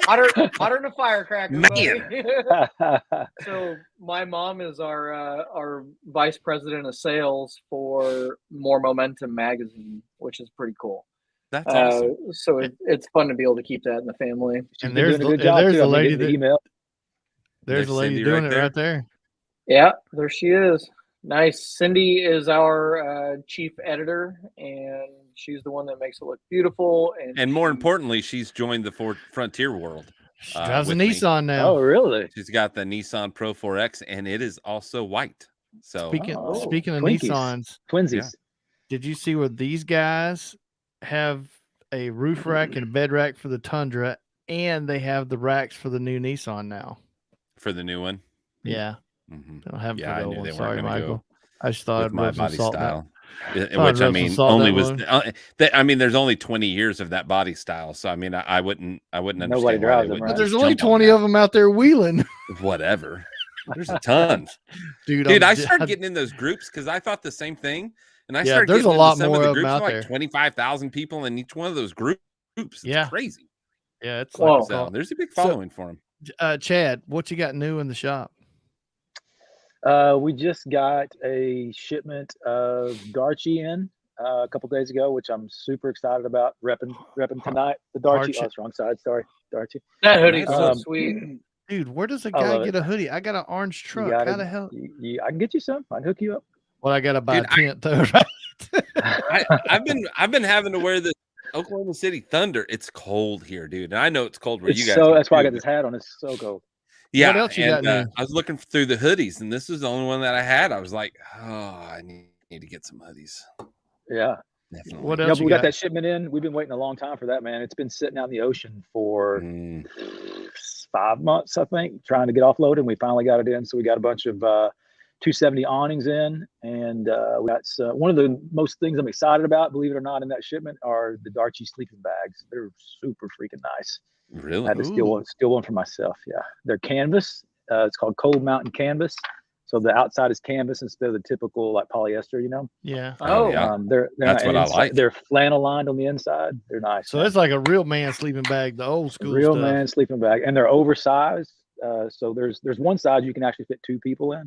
hotter than a firecracker, buddy. Man. So my mom is our vice president of sales for More Momentum magazine, which is pretty cool. That's awesome. So it's fun to be able to keep that in the family. She's And been there's doing a good the- job there's too. the I've been lady getting the that- email. There's a lady Cindy doing right it there. right there. Yeah, there she is. Nice. Cindy is our chief editor, and she's the one that makes it look beautiful. And more importantly, she's joined the Frontier world. She drives a with me. Nissan now. Oh, really? She's got the Nissan Pro 4X, and it is also white. So Speaking Oh, speaking of Twinkies. Nissans, Twinsies. Yeah. did you see where these guys have a roof rack and a bed rack for the Tundra, and they have the racks for the new Nissan now? for the new one. Yeah, Mm-hmm. they don't have Yeah, for I the knew old they one. weren't Sorry, gonna Michael. go I just thought with I'd my rub some body salt style. Thought Which I'd I rub some mean, salt only that was. one. I mean, there's only 20 years of that body style, so I mean, I wouldn't Nobody understand why drives they them, wouldn't right? But there's just only jump on 20 that. of them out there wheeling, Whatever. There's a ton. dude. Dude, I j- started getting in those groups because I thought the same thing, and I Yeah, started there's getting a into lot some more of the of 'em groups, out like there. 25,000 people in each one of those groups. It's Yeah. crazy. Yeah, it's Whoa. like So there's a big So- following for him. Chad, what you got new in the shop? We just got a shipment of Darchie in a couple days ago, which I'm super excited about repping tonight. The Darchie. Hardship. Oh, it's wrong side. Sorry, Darchie. That hoodie's so Um, sweet. Dude, where does a I guy love get it. a hoodie? I got an orange You truck. gotta- How the hell? I can get you some. I can hook you up. Well, I got to buy Dude, a tent though, right? I've been having to wear the Oklahoma City Thunder. It's cold here, dude, and I know it's cold where It's you guys. so are that's why I too, got this hat on. It's so cold. Yeah. What else you got and, new? I was looking through the hoodies, and this was the only one that I had. I was like, oh, I need to get some hoodies. Yeah. Definitely. What No, else but you we got got? that shipment in. We've been waiting a long time for that, man. It's been sitting out in the ocean for Mm. 5 months, I think, trying to get offloaded. And we finally got it in. So we got a bunch of 270 awnings in, and we got one of the most things I'm excited about, believe it or not, in that shipment are the Darchie sleeping bags. They're super freaking nice. I Really? had to steal one for myself. Yeah, they're canvas. It's called Cold Mountain Canvas. So the outside is canvas instead of the typical like polyester, you know. Yeah. Oh, Oh, yeah. They're That's not what I inside- like. They're flannel lined on the inside. They're nice. So man. it's like a real man sleeping bag, the old school Real stuff. man sleeping bag, and they're oversized. So there's one size you can actually fit 2 people in,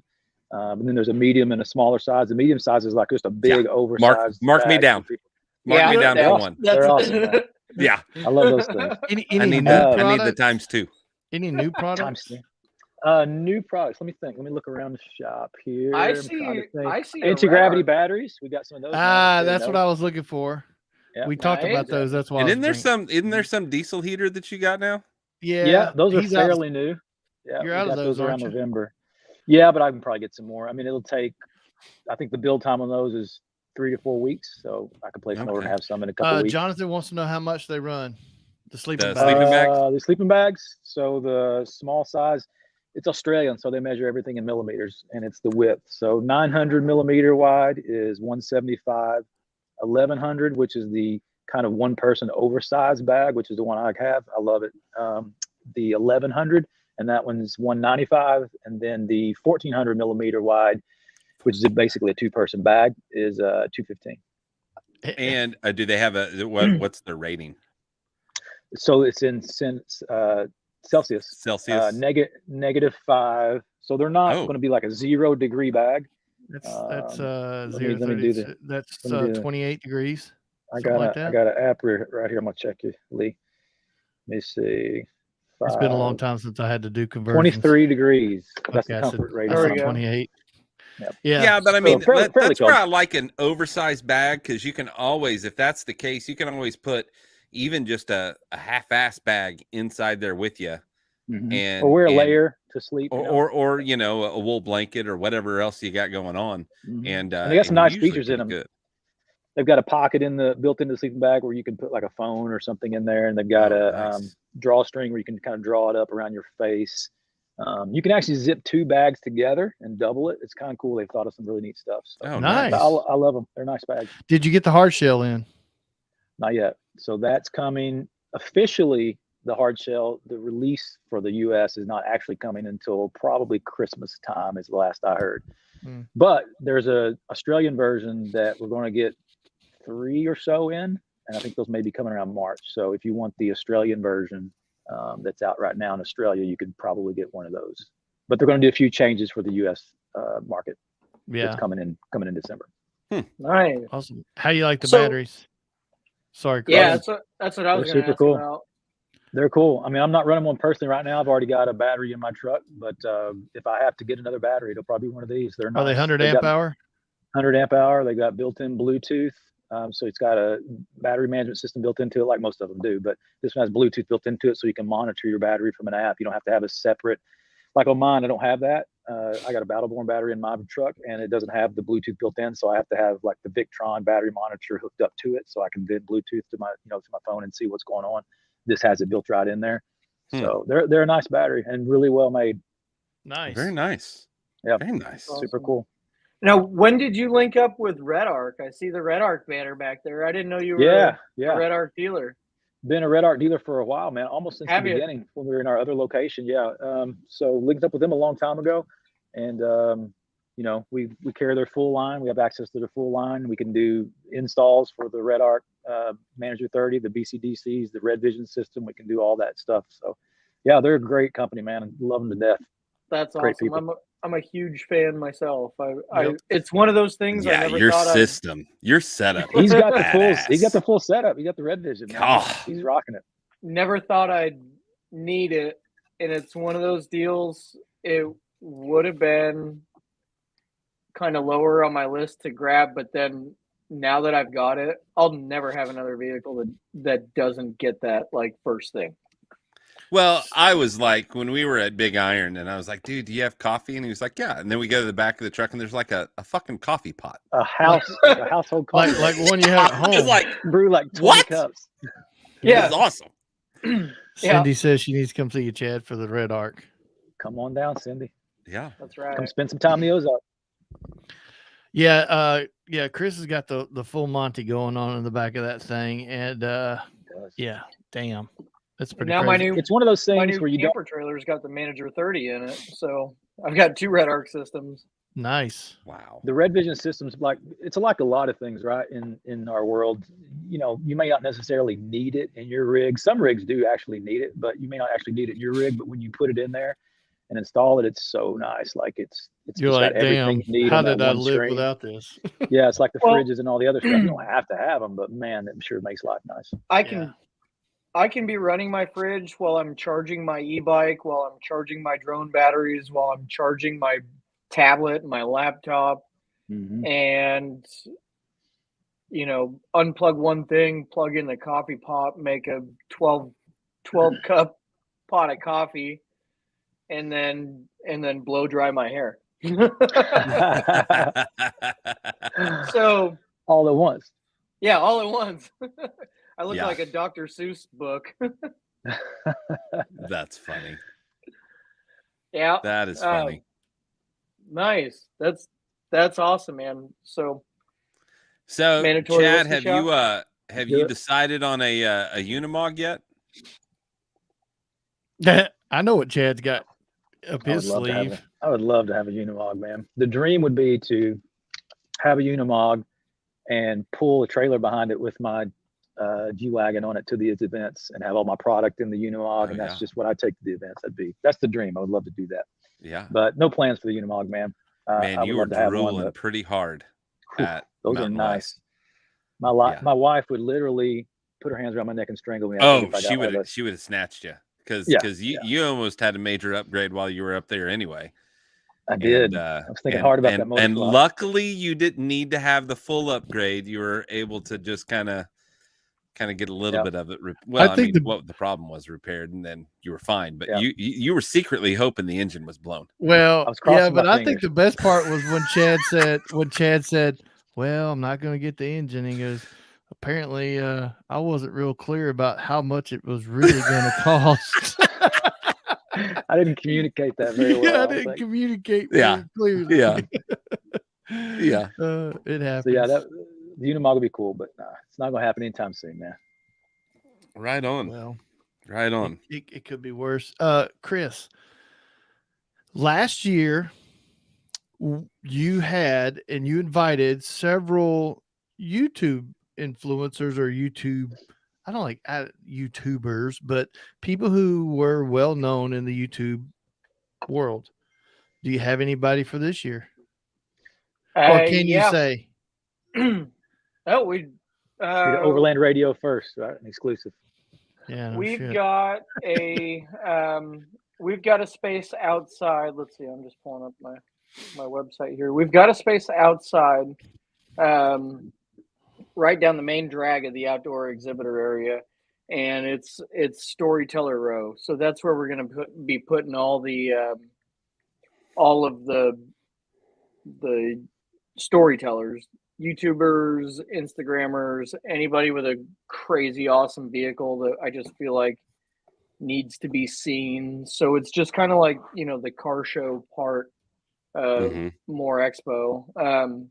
and then there's a medium and a smaller size. The medium size is like just a big oversized. mark me bag down. for people. Mark Yeah, me down they're for awesome. one. They're awesome, man. Yeah. I love those things. Any I new need the products? times 2. Any new products? New products. Let me think. Let me look around the shop here. I I'm see. trying to think. I see. a Anti-gravity red batteries. We got some of those. That's what I was looking for. Yeah. We talked about Nice. those. That's why. And I isn't was there some diesel heater that you got now? Yeah, those are he's out- fairly new. Yeah, You're we out of got those, around aren't you? November. Yeah, but I can probably get some more. I mean, it'll take. I think the build time on those is 3 to 4 weeks, so I can place an order and Okay. have some in a couple weeks. Jonathan wants to know how much they run. The sleeping The bag. sleeping bags? The sleeping bags. So the small size, it's Australian, so they measure everything in millimeters, and it's the width. So 900 millimeter wide is 175. 1100, which is the kind of one person oversized bag, which is the one I have. I love it. The 1100, and that one's 195, and then the 1400 millimeter wide, which is basically a 2-person bag, is 215. And do they have what's their rating? So it's in Celsius. Celsius. -5. So they're not Oh. going to be like a 0-degree bag. That's let me 0 do 30. the- That's let me do the- 28 degrees. I Something got like I that. got an app right here. I'm gonna check you, Lee. Let me see. It's been a long 5, time since I had to do conversions. 23 degrees. That's Okay, the I said, comfort I rating. There we said go. 28. Yep. Yeah. But I So mean, fairly that's where cold. I like an oversized bag, because you can always, if that's the case, you can always put even just a half-ass bag inside there with you, Mhm. and Or wear a and- layer to sleep. you know? or a wool blanket or whatever else you got going on, Mhm. and they got some you're nice usually features in pretty them. Good. They've got a pocket built into the sleeping bag where you can put like a phone or something in there, and they've got Oh, a nice. drawstring where you can kind of draw it up around your face. You can actually zip 2 bags together and double it. It's kind of cool. They've thought of some really neat stuff. So Oh, Nice. nice. I love them. They're nice bags. Did you get the hard shell in? Not yet. So that's coming officially. The hard shell, the release for the US is not actually coming until probably Christmas time, is the last I heard. But there's a Australian version that we're going to get 3 or so in. and I think those may be coming around March. So if you want the Australian version that's out right now in Australia, you could probably get one of those. But they're going to do a few changes for the U.S. Market. Yeah. That's coming in December. Nice. Awesome. How you like the So- batteries? Sorry, Chris. Yeah, that's what I was They're going to super ask cool. about. They're cool. I mean, I'm not running one personally right now. I've already got a battery in my truck, but if I have to get another battery, it'll probably be one of these. They're nice. Are they 100 They amp got hour? 100 amp hour. They got built-in Bluetooth. So it's got a battery management system built into it, like most of them do. But this one has Bluetooth built into it, so you can monitor your battery from an app. You don't have to have a separate, like on mine, I don't have that. I got a Battleborn battery in my truck, and it doesn't have the Bluetooth built in. So I have to have like the Victron battery monitor hooked up to it, so I can then Bluetooth to my, to my phone and see what's going on. This has it built right in there. So they're a nice battery and really well made. Nice. Very nice. Yeah. Very nice. Awesome. Super cool. Now, when did you link up with Red Arc? I see the Red Arc banner back there. I didn't know you were a Red Arc dealer. Been a Red Arc dealer for a while, man. Almost since Have the you? beginning when we were in our other location. Yeah. So linked up with them a long time ago, and we carry their full line. We have access to their full line. We can do installs for the Red Arc Manager 30, the BCDCs, the Red Vision system. We can do all that stuff. So, yeah, they're a great company, man. I love them to death. That's Great awesome. people. I'm a huge fan myself. Yep. It's one of those things I Yeah, never your thought system, your setup. He's got the full. Badass. He's got the full setup. He got the Red Vision. Man. Oh. He's rocking it. never thought I'd need it. And it's one of those deals, it would have been kind of lower on my list to grab, but then now that I've got it, I'll never have another vehicle that doesn't get that like first thing. Well, I was like, when we were at Big Iron, and I was like, dude, do you have coffee? And he was like, yeah. And then we go to the back of the truck, and there's like a fucking coffee pot. A household coffee. like one you have at I was home. like, brew like 20 What? cups. Yeah. it's awesome. Cindy says she needs to come see you, Chad, for the Red Arc. Come on down, Cindy. Yeah. That's right. Come spend some time in the Ozark. Yeah, Chris has got the full Monty going on in the back of that thing, and yeah, damn, that's pretty. Now crazy. It's one of those my things new where you don't. camper trailer's got the Manager 30 in it, so I've got 2 Red Arc systems. Nice. Wow. The Red Vision systems, it's like a lot of things, right? In our world, you may not necessarily need it in your rig. Some rigs do actually need it, but you may not actually need it in your rig. But when you put it in there and install it, it's so nice. Like it's You're just like, got everything damn, you need how on that did I one live screen. without this? Yeah, it's like the Well- fridges and all the other stuff. You don't have to have them, but man, I'm sure it makes life nice. I can be running my fridge while I'm charging my e-bike, while I'm charging my drone batteries, while I'm charging my tablet, my laptop, Mm-hmm. and unplug one thing, plug in the coffee pot, make a 12 cup pot of coffee, and then blow dry my hair. So All at once. yeah, all at once. I look Yeah. like a Dr. Seuss book. That's funny. Yeah. That is funny. Nice. That's awesome, man. So So, mandatory Chad, whiskey have you decided on a Unimog yet? I know what Chad's got up his sleeve. I would love to have a Unimog, man. The dream would be to have a Unimog and pull a trailer behind it with my G-Wagon on it to these events and have all my product in the Unimog, and that's just what I take to the events. That's the dream. I would love to do that. Yeah. But no plans for the Unimog, man. Man, I you would were love to have one, drooling but pretty hard whew, at those Mountain are nice. West. My wife would literally put her hands around my neck and strangle me. Oh, she would have snatched you because Yeah, you almost had a major upgrade while you were up there anyway. I did. And, I was thinking hard about that motor. And luckily, you didn't need to have the full upgrade. You were able to just kind of get a little bit of it. Well, I mean, what the problem was repaired, and then you were fine. But you were secretly hoping the engine was blown. Well, yeah, but I think fingers. the best part was when Chad said, "Well, I'm not going to get the engine." He goes, "Apparently, I wasn't real clear about how much it was really going to cost." I didn't communicate that very well. Yeah, I didn't communicate very clearly. Yeah. Yeah. It happens. So yeah, the Unimog would be cool, but it's not going to happen anytime soon, man. Right on. Well, right on. It could be worse. Chris, last year you invited several YouTube influencers or YouTube. I don't like YouTubers, but people who were well known in the YouTube world. Do you have anybody for this year? Or can you Yeah. say? Oh, we We did Overland Radio first, right? An exclusive. Yeah, no we've shit. got a space outside. Let's see. I'm just pulling up my website here. We've got a space outside, right down the main drag of the outdoor exhibitor area, and it's Storyteller Row. So that's where we're going to be putting all of the storytellers, YouTubers, Instagrammers, anybody with a crazy awesome vehicle that I just feel like needs to be seen. So it's just kind of like, the car show part of MOORE Expo.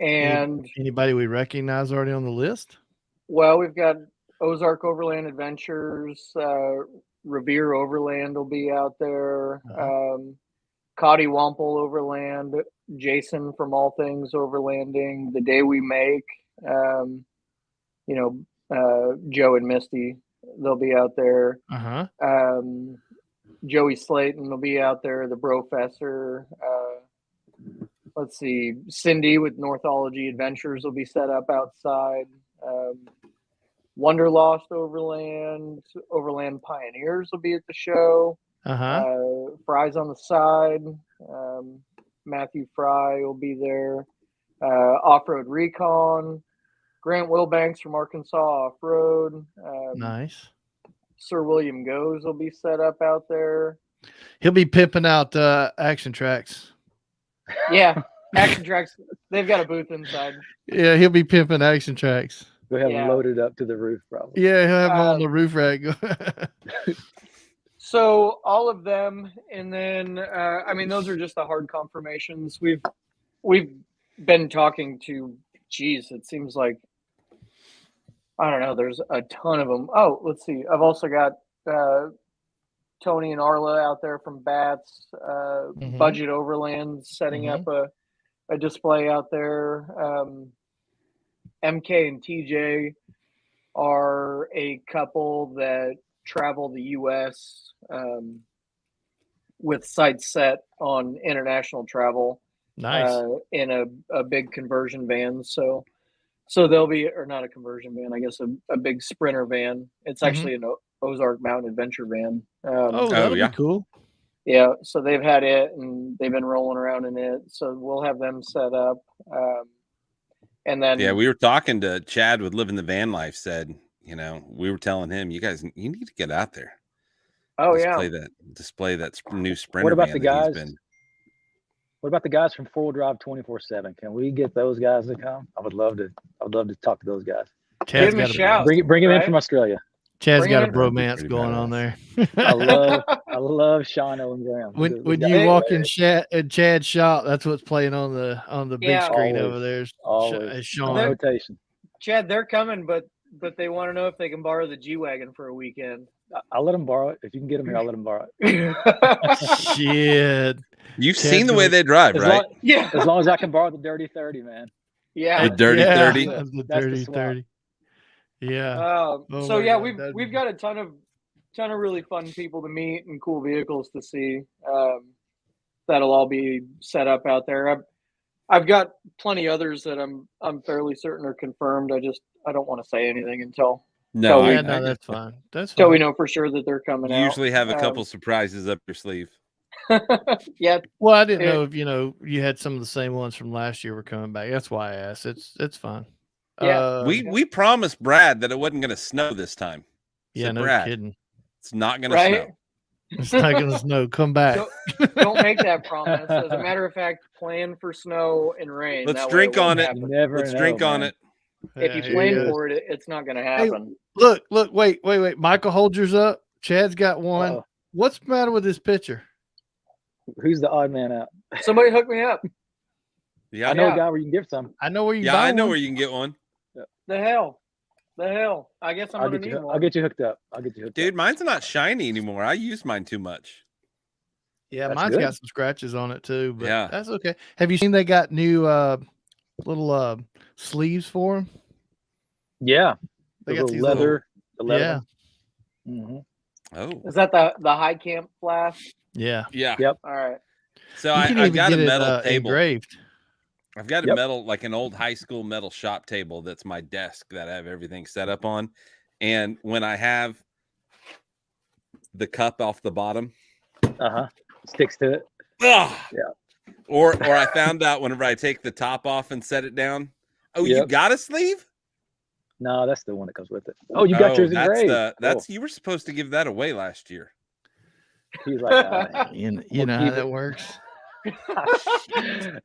And anybody we recognize already on the list? well, we've got Ozark Overland Adventures, Revere Overland will be out there. Cotty Wampel Overland, Jason from All Things Overlanding, The Day We Make, Joe and Misty, they'll be out there. Joey Slayton will be out there, the Brofessor. Let's see, Cindy with Northology Adventures will be set up outside. Wanderlost Overland, Overland Pioneers will be at the show. Fry's on the side. Matthew Fry will be there. Off-Road Recon. Grant Wilbanks from Arkansas Off-Road. Nice. Sir William Goes will be set up out there. He'll be pimping out Action Tracks. Yeah, Action Tracks. They've got a booth inside. Yeah, he'll be pimping Action Tracks. We'll have them loaded up to the roof, probably. Yeah, he'll have them on the roof rack. So all of them, and then those are just the hard confirmations. We've been talking to. Geez, it seems like I don't know. There's a ton of them. Oh, let's see. I've also got Tony and Arla out there from Bats. Budget Overland setting up a display out there. MK and TJ are a couple that travel the U.S. With sights set on international travel. Nice. In a big conversion van. So they'll be, or not a conversion van, I guess a big Sprinter van. It's actually an Ozark Mountain Adventure van. That'll be cool. Yeah, so they've had it and they've been rolling around in it. So we'll have them set up. And then we were talking to Chad with Living the Van Life. Said, we were telling him, you guys, you need to get out there. Display that new Sprinter. What about van the guys? What about the guys from 4-Wheel Drive 24/7? Can we get those guys to come? I would love to talk to those guys. Give them a shout. Bring him in from Australia. Chad's got a bromance going on there. I love Shano and Graham. When you walk in Chad's shop, that's what's playing on the big screen over there. Is Sean. Rotation. Chad, they're coming, but they want to know if they can borrow the G-Wagon for a weekend. I'll let them borrow it. If you can get them here, I'll let them borrow it. Shit. You've seen the way they drive, right? As long as I can borrow the Dirty 30, man. Yeah. The Dirty 30. The Dirty 30. Yeah. We've got a ton of really fun people to meet and cool vehicles to see. That'll all be set up out there. I've got plenty others that I'm fairly certain are confirmed. I don't want to say anything until that's fine. Until we know for sure that they're coming out. You usually have a couple surprises up your sleeve. Yeah. Well, I didn't know if you had some of the same ones from last year were coming back. That's why I asked. It's fine. Yeah. We promised Brad that it wasn't going to snow this time. Yeah, no Brad, kidding. It's not going to snow. It's not going to snow. Come back. Don't make that promise. As a matter of fact, plan for snow and rain. Let's drink on it. Let's drink on it. If you plan for it, it's not going to happen. Hey, look, wait. Michael, hold yours up. Chad's got one. What's the matter with this picture? Who's the odd man out? Somebody hook me up. Yeah, I know a guy where you can get some. I know where you. Yeah, I know where you can get one. The hell. I guess I'm gonna need one. I'll get you hooked up. Dude, mine's not shiny anymore. I use mine too much. Yeah, mine's got some scratches on it too, but that's okay. Have you seen they got new little sleeves for them? Yeah, They the got little these leather. The leather. Yeah. Mm-hmm. Oh, Is that the high camp flask? Yeah. yeah. Yep. All right. So You can I've even got a get metal it table. engraved. I've got a Yep. metal, like an old high school metal shop table that's my desk that I have everything set up on. And when I have the cup off the bottom, Sticks to it. ugh, Yeah. Or I found out whenever I take the top off and set it down. Oh, you Yep. got a sleeve? No, that's the one that comes with it. Oh, you got yours engraved. That's you were supposed to give that away last year. He's like, You know We'll how keep that it. works.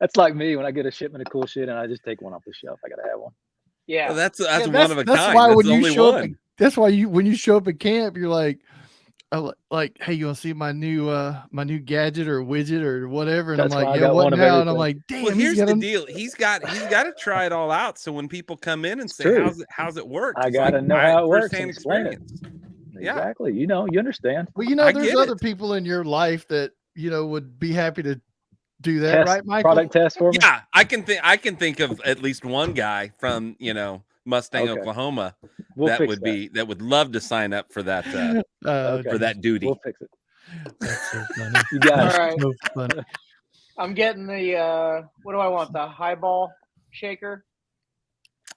that's like me when I get a shipment of cool shit and I just take one off the shelf. I gotta have one. Yeah. Well, that's Yeah, one of a that's kind. why That's when the you only show one. up, that's why when you show up at camp, you're like, hey, you want to see my new gadget or widget or whatever? And That's I'm why like, I yeah, got what one of now? And I'm everything. like, damn. Well, here's he's the got deal. He's got to try it all out. So when people come in and say, true. how's it work? I It's gotta like, know how it works firsthand and explain it. experience. Yeah. Exactly. You understand. Well, you know, I there's get other it. people in your life that would be happy to do that, Test, right, Michael? product test for me. Yeah, I can think of at least one guy from Mustang, Okay. Oklahoma We'll that fix would that would love to sign up for that Okay. for that duty. We'll fix it. That's so funny. You got All it. right. So funny. I'm getting the what do I want? The highball shaker.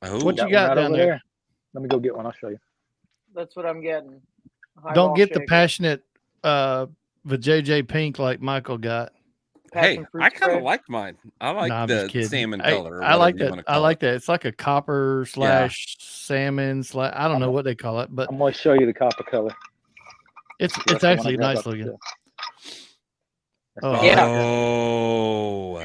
Oh, What Got you got one right down over there? Let me go get one. I'll show you. That's what I'm getting. Highball Don't get the shaker. passionate the JJ pink like Michael got. hey, Passion fruit I kind of spread. like mine. I like No, I'm the just kidding. salmon Hey, color. Or I like whatever you that. wanna I call like it. that. It's like a copper / salmon / I don't know what they call it, but I'm gonna show you the copper color. it's That's the one I actually grabbed nice off the looking. shelf. That's Oh, the Yeah. Oh,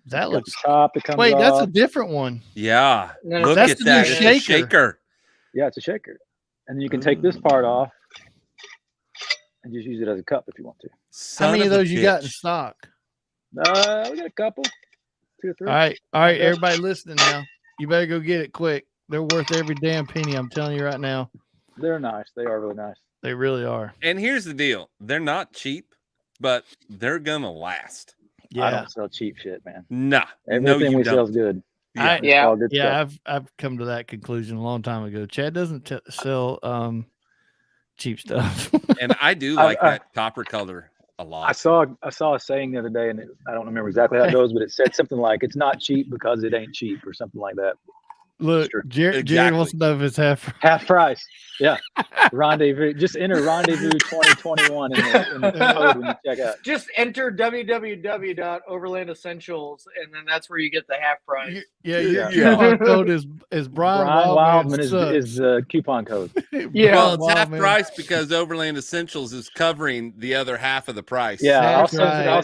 that got looks. the top that comes Wait, off. that's a different one. yeah. No, Look that's at the new that. It's a shaker. shaker. Yeah, it's a shaker. And then you can take this part off and just use it as a cup if you want to. How many of those you got in bitch. stock? We got a couple. 2 or 3. All right, Okay. everybody listening now. You better go get it quick. They're worth every damn penny. I'm telling you right now. They're nice. They are really nice. They really are. And here's the deal: they're not cheap, but they're gonna last. I Yeah, don't sell cheap shit, man. Nah, Everything you we sell don't. is good. I- It's Yeah. all good yeah. stuff. I've come to that conclusion a long time ago. Chad doesn't sell cheap stuff. And I do I- like I- that copper color a lot. I saw a saying the other day, and I don't remember exactly how it goes, but it said something like, "It's not cheap because it ain't cheap," or something like that. Look, Sure. Jerry wants to know if it's half. Half price. Yeah. Rendezvous. Just enter Rendezvous 2021 in the code when you check out. Just enter www.overlandessentials, and then that's where you get the half price. Your Yeah. coupon code is Brian Wildman sucks. is the coupon code. Yeah. Well, it's half Wildman. price because Overland Essentials is covering the other half of the price. Yeah, That's I'll right.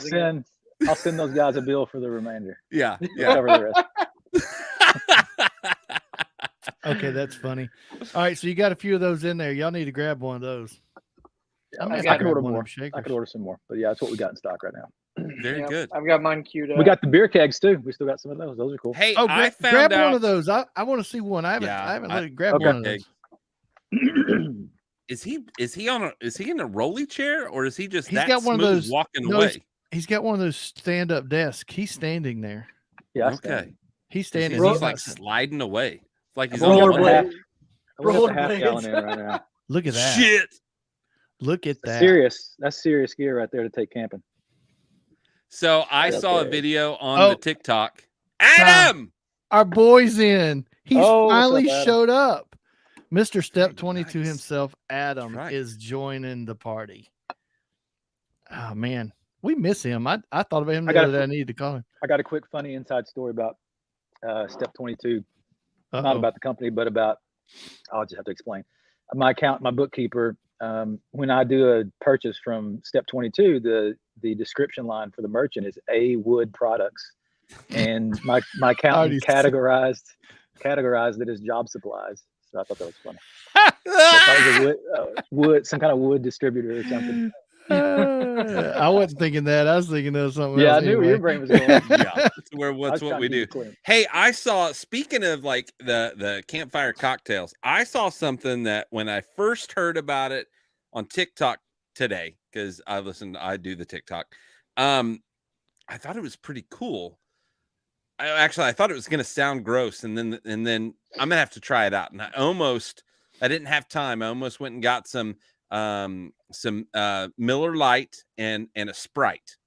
send those guys a bill for the remainder. yeah, We'll yeah. cover the rest. Okay, that's funny. All right, so you got a few of those in there. Y'all need to grab one of those. Yeah, I'm gonna I have to can order grab one of more. them shakers. I could order some more, but yeah, that's what we got in stock right now. Very Yep, good. I've got mine queued up. We got the beer kegs too. We still got some of those. Those are cool. Hey, Oh, I found grab out one of those. I want to see one. I haven't let it grab okay. one of those. Is he in a rolly chair or is he just He's that got one of smooth those- walking no, away? He's got one of those stand-up desks. He's standing there. Yeah, I Okay. stand. He's He's standing. Roll- like not- sliding away. It's like he's I've only on got one the half. leg. I've only got the half Rollerblades. gallon in right now. Look at that. Shit. Look at that. That's serious gear right there to take camping. So I saw a Okay. video on Oh. the TikTok. Adam! Our boy's in. He's Oh, what's finally up, Adam? showed up. Mr. Step Very 22 nice. himself, Adam, right. is joining the party. Oh man, we miss him. I thought about him the I got other a- day. I needed to call him. I got a quick funny inside story about Step 22. Not Uh-oh. about the company, but about, I'll just have to explain. My bookkeeper, when I do a purchase from Step 22, the description line for the merchant is A Wood Products. And my accountant categorized it as job supplies. So I thought that was funny. I thought it was a wood, some kind of wood distributor or something. I wasn't thinking that. I was thinking of something Yeah, I else. knew where anyway. your brain was going. Yeah, that's I was what trying we to do. keep it clean. Hey, I saw, speaking of like the campfire cocktails, I saw something that when I first heard about it on TikTok today, because I do the TikTok. I thought it was pretty cool. I thought it was going to sound gross, and then I'm going to have to try it out. And I didn't have time. I almost went and got some Miller Lite and a Sprite.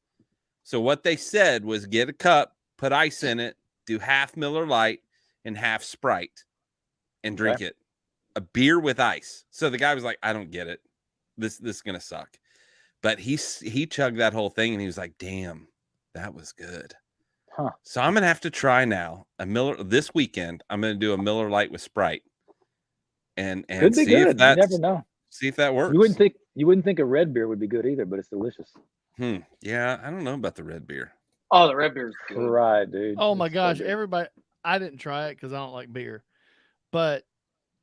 So what they said was get a cup, put ice in it, do half Miller Lite and half Sprite, and drink it. A beer with ice. So the guy was like, I don't get it. This is going to suck. But he chugged that whole thing, and he was like, damn, that was good. Huh. So I'm going to have to try now this weekend. I'm going to do a Miller Lite with Sprite and Could be see good. if that's, You never know. see if that works. You wouldn't think a red beer would be good either, but it's delicious. Yeah. I don't know about the red beer. Oh, the red beer's good. Right, dude. Oh my It's so gosh, good. everybody! I didn't try it because I don't like beer, but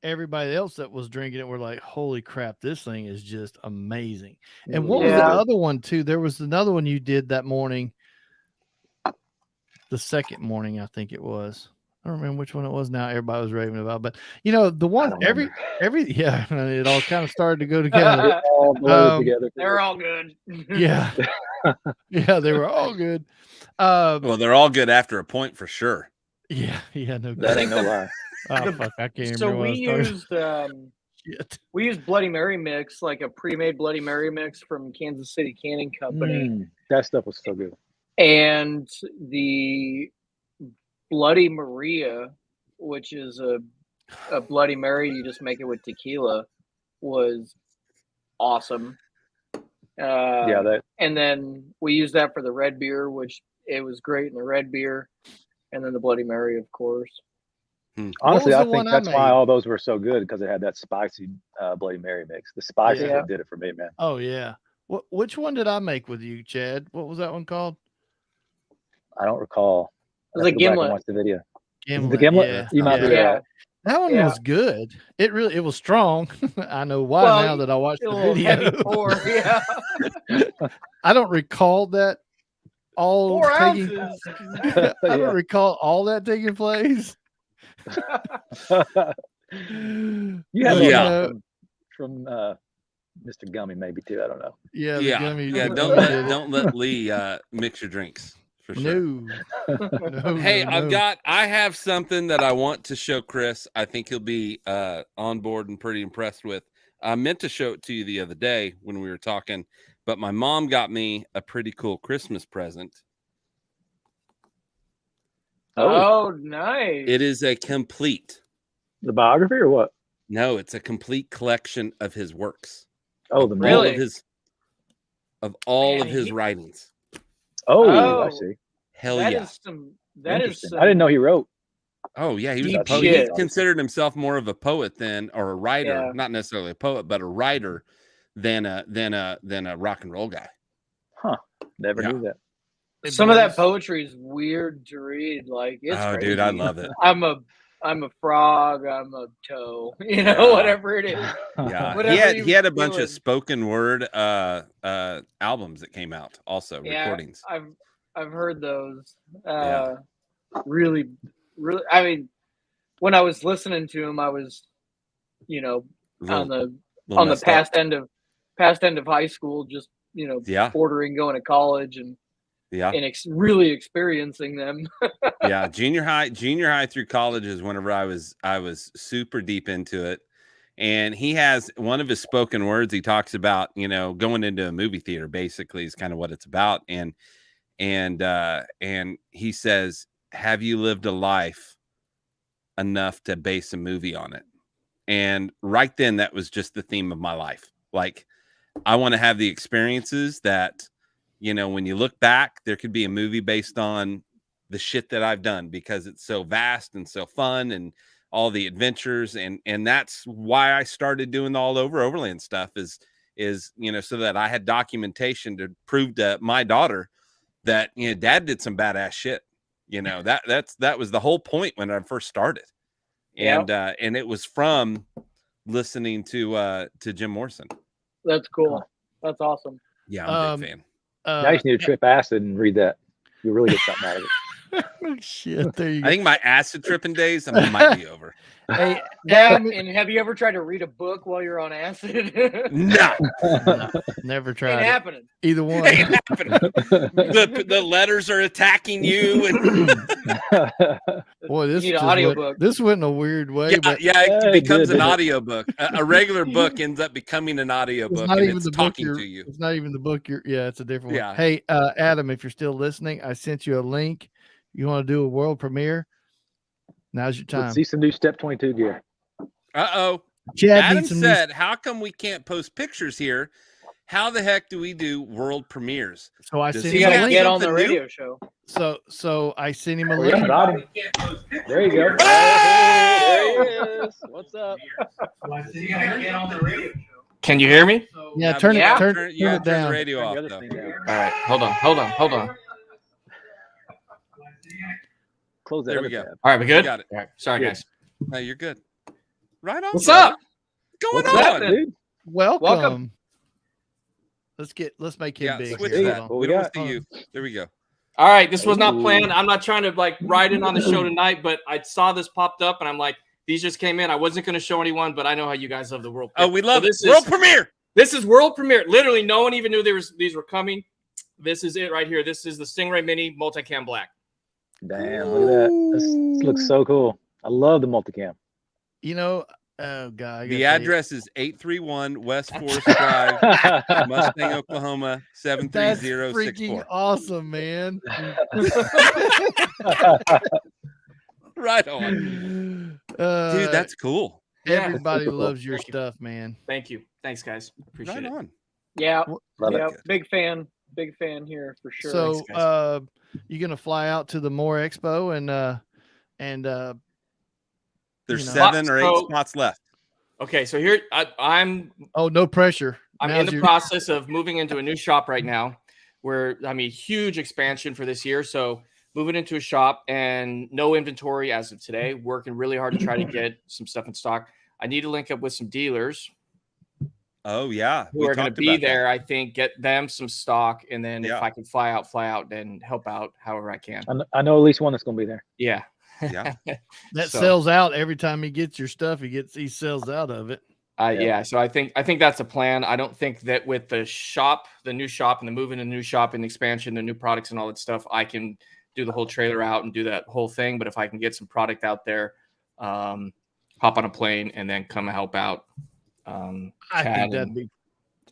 everybody else that was drinking it were like, "Holy crap, this thing is just amazing!" And what was the Yeah. other one too? There was another one you did that morning, the second morning, I think it was. I don't remember which one it was now. Everybody was raving about, but you know, the one don't every yeah, it all kind of started to go It together. all blurred Um, together. They're all good. Yeah, yeah, they were all good. Well, they're all good after a point for sure. Yeah, no, That kidding. ain't no lie. Oh fuck, I can't So remember. we used Bloody Mary mix, like a pre-made Bloody Mary mix from Kansas City Canning Company, That stuff was so good. and the Bloody Maria, which is a Bloody Mary, you just make it with tequila, was awesome. And then we used that for the red beer, which it was great in the red beer, and then the Bloody Mary, of course. Honestly, was I the think one I that's why made? all those were so good, because it had that spicy Bloody Mary mix. The spice is Yeah. what did it for me, man. Oh yeah. Which one did I make with you, Chad? What was that one called? I don't recall. It was I'd a have to go back and gimlet. watch the video. Gimlet. The gimlet? Yeah. You might be Yeah. right. That one Yeah. was good. It was strong. I know why Well, now that I watched A the little video. heavy pour, yeah. I don't recall that all 4 taking. ounces. I don't recall all that taking place. You had But, Yeah. from Mr. Gummy maybe too. I don't know. Yeah, the Yeah. gummies. Yeah. the Don't gummy did it. let Lee mix your drinks for sure. No. Hey, no. I have something that I want to show Chris. I think he'll be on board and pretty impressed with. I meant to show it to you the other day when we were talking, but my mom got me a pretty cool Christmas present. Oh, nice. It is a complete. The biography or what? No, it's a complete collection of his works. Oh, the Really? All Man, of his he- writings. Oh, I Oh. see. Hell That yeah. is that is Interesting. some I didn't know he wrote. Oh yeah, he was deep a poet. He shit. considered himself more of a poet or a writer, Yeah. not necessarily a poet, but a writer than a rock and roll guy. Huh. Never Yeah. knew that. Some of that poetry is weird to read. Like, it's Oh, crazy. dude, I love it. I'm a frog. I'm a toe. You know, Yeah. whatever it is. Yeah, Whatever he had a he was bunch feeling. of spoken word albums that came out, also Yeah, recordings. I've heard those. Yeah. Really. I mean, when I was listening to him, I was, on the past end of high school, just Yeah. bordering going to college and really experiencing them. Yeah, junior high through college is whenever I was super deep into it. And he has one of his spoken words. He talks about, going into a movie theater basically is kind of what it's about. And he says, have you lived a life enough to base a movie on it? And right then, that was just the theme of my life. Like, I want to have the experiences that, when you look back, there could be a movie based on the shit that I've done, because it's so vast and so fun and all the adventures. And that's why I started doing all over Overland stuff is, so that I had documentation to prove to my daughter that, dad did some badass shit. That was the whole point when I first started. And, and it was from listening to Jim Morrison. That's cool. That's awesome. Yeah, I'm a big fan. Now you just need to trip acid and read that. You'll really get something out of it. Shit, there you I go. think my acid tripping days might be over. Hey, That, Adam, and have you ever tried to read a book while you're on acid? No, never Ain't tried it. happening. Either one. ain't happening. The letters are attacking you, and Boy, this You need an just audio this went in a weird way, but it It becomes did, an didn't it? audiobook. A regular book ends up becoming an audiobook, it's not and even it's the book talking you're. to you. It's not even the book you're. Yeah, it's a different Yeah. one. Hey, Adam, if you're still listening, I sent you a link. You want to do a world premiere? Now's your time. Let's see some new Step 22 gear. Uh-oh. Chad Adam needs some said, how come we can't post pictures here? How the heck do we do world premieres? So I Does sent You he him a gotta have link. get on the something new? radio show. So I sent him a We link. got him. There you go. There he is. What's up? You gotta get on the radio show. Can you hear me? Yeah, Now, turn you it gotta turn, turn, you turn gotta it turn down. the radio Turn off, the other though. thing down. All right, hold on. Close that There other we go. tab. All right, we good? Got it. All right, sorry Good. guys. No, you're good. Right on. What's brother. up? What's going What's on? up, dude? Welcome. Let's make him Yeah, big. switch here. that. Hold on. What We we don't got? see you. There we go. All right, this was not Ooh. planned. I'm not trying to like ride in on the show tonight, but I saw this popped up and I'm like, these just came in. I wasn't going to show anyone, but I know how you guys love the world. Oh, we love this world premiere. This is world premiere. Literally, no one even knew these were coming. This is it right here. This is the Stingray Mini Multicam Black. Damn, look at that. This looks so cool. I love the multicam. You know, oh god. I The gotta tell you, address is 831 West Forest Drive, Mustang, Oklahoma, that's 73064. freaking awesome, man. Right on. Dude, that's cool. everybody That's super cool. loves your Thank you. stuff, man. Thank you. Thanks, guys. Appreciate Right it. on. Yeah, Love yeah, it. big fan here for sure. So, Thanks, guys. you gonna fly out to the MOORE Expo and There's You know. 7 or 8 So- spots left. Okay, so here I'm oh, no pressure. I'm Now's in the your- process of moving into a new shop right now where huge expansion for this year. So moving into a shop and no inventory as of today, working really hard to try to get some stuff in stock. I need to link up with some dealers Oh, yeah. who are going to talked be about that. there. I think get them some stock. And then Yeah. if I can fly out and help out however I can. I know at least one that's going to be there. Yeah. Yeah. that So- sells out every time he gets your stuff. He sells out of it. Yeah. So I think that's a plan. I don't think that with the shop, the new shop and the move into the new shop and the expansion, the new products and all that stuff, I can do the whole trailer out and do that whole thing. But if I can get some product out there, hop on a plane and then come help out. I Chad think that'd and- be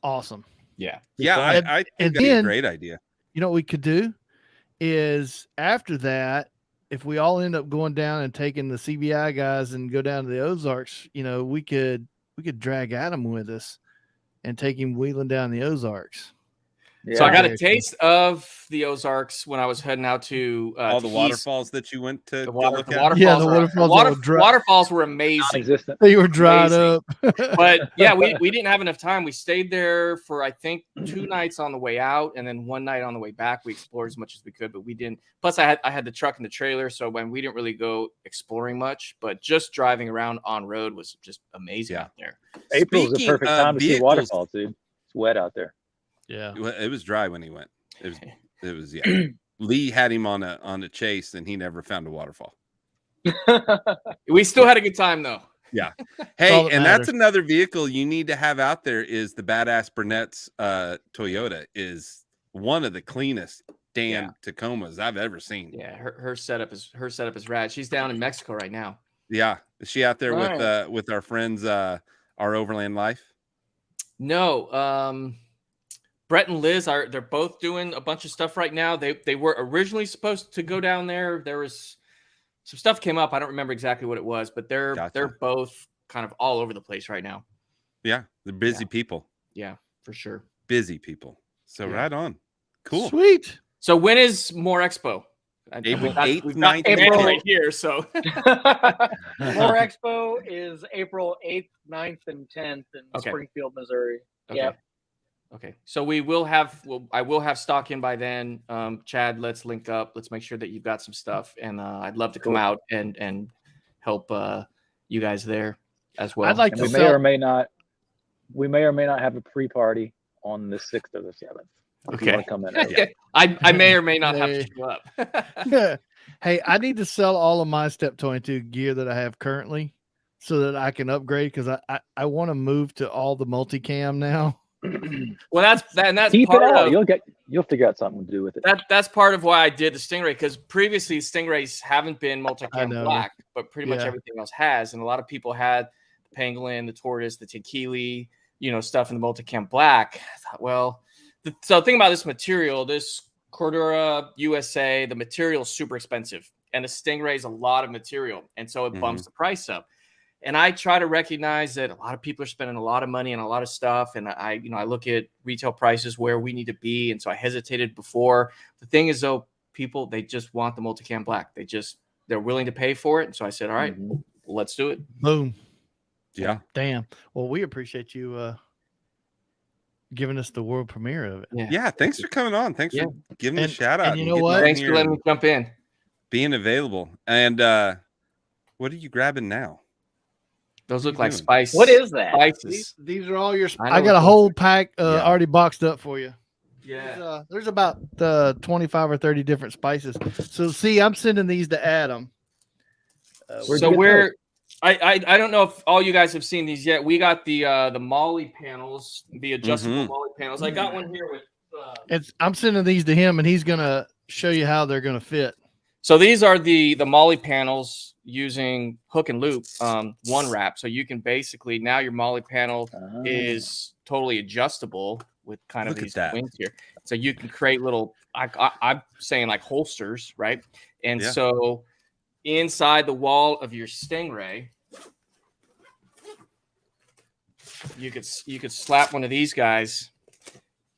awesome. Yeah. Yeah, And- I think and that'd be a then- great idea. You know what we could do is after that, if we all end up going down and taking the CBI guys and go down to the Ozarks, you know, we could drag Adam with us and take him wheeling down the Ozarks. So I got Yeah. a taste of the Ozarks when I was heading out to All the Keys. waterfalls that you went to The go water, look the at. waterfalls, Yeah, the were- waterfalls water- all dry. waterfalls were amazing. Non-existent. They were dried Amazing. up. But yeah, we didn't have enough time. We stayed there for I think 2 nights on the way out, and then 1 night on the way back. We explored as much as we could, but we didn't. Plus, I had the truck and the trailer, so when we didn't really go exploring much. But just driving around on road was just amazing Yeah. out there. April's the Speaking perfect of time to see vehicles- waterfalls, dude. It's wet out there. Yeah. It was dry when he went. It was yeah. Lee had him on a chase and he never found a waterfall. We still had a good time though. Hey, all that and matters. that's another vehicle you need to have out there is the badass Burnett's Toyota is one of the cleanest damn Tacomas I've ever seen. Yeah, her setup is rad. She's down in Mexico right now. Yeah. Is she out there Right. with our friends our Overland Life? No, Brett and Liz they're both doing a bunch of stuff right now. They were originally supposed to go down there. There was some stuff came up. I don't remember exactly what it was, but they're Gotcha. both kind of all over the place right now. Yeah, they're busy people. Yeah, for sure. Busy people. So Yeah. right on. Cool. Sweet. So when is MOORE Expo? April We've got 8th, we've got 9th, the man April. right here. So MOORE Expo is April 8th, 9th, and 10th in Okay. Springfield, Missouri. okay. Yep. Okay. So I will have stock in by then. Chad, let's link up. Let's make sure that you've got some stuff. And I'd love to come Cool. out and help you guys there as well. I'd like And to we may sell. or may not have a pre-party on the 6th or the 7th. If you Okay. want to come in early. I may or may not have to Hey. show up. Hey, I need to sell all of my Step 22 gear that I have currently so that I can upgrade because I want to move to all the multicam now. Well, that's Keep it part out. of You'll figure out something to do with it. that's part of why I did the Stingray, because previously Stingrays haven't been multicam know. black, but pretty much Yeah. everything else has, and a lot of people had the pangolin, the tortoise, the tequila, stuff in the multicam black. I thought, well, so think about this material, this Cordura USA, the material is super expensive, and the Stingray is a lot of material, and so it bumps the price up. And I try to recognize that a lot of people are spending a lot of money on a lot of stuff. And I look at retail prices where we need to be. And so I hesitated before. The thing is, though, people, they just want the multicam black. They're willing to pay for it. And so I said, all right, let's do it. Boom. Yeah. Damn. Well, we appreciate you giving us the world premiere of it. Yeah. Thanks for coming on. Thanks for giving a shout out. And you know getting what? on Thanks here for letting me and jump in. being available. And what are you grabbing now? Those look What are you like doing? spice. What is that? Spices. These are all your. I know I got a what whole pack Yeah. already boxed up for you. Yeah. There's about 25 or 30 different spices. So see, I'm sending these to Adam. Where'd So you get I don't know if all you guys have seen these yet. We got the Molly panels, the adjustable Molly panels. I got one here with. I'm sending these to him, and he's gonna show you how they're gonna fit. So these are the Molly panels using hook and loop, one wrap. So you can basically now your Molly panel is totally adjustable with kind of Look at these that. wings here. So you can create little, I'm saying like holsters, right? And so inside the wall of your Stingray, you could slap one of these guys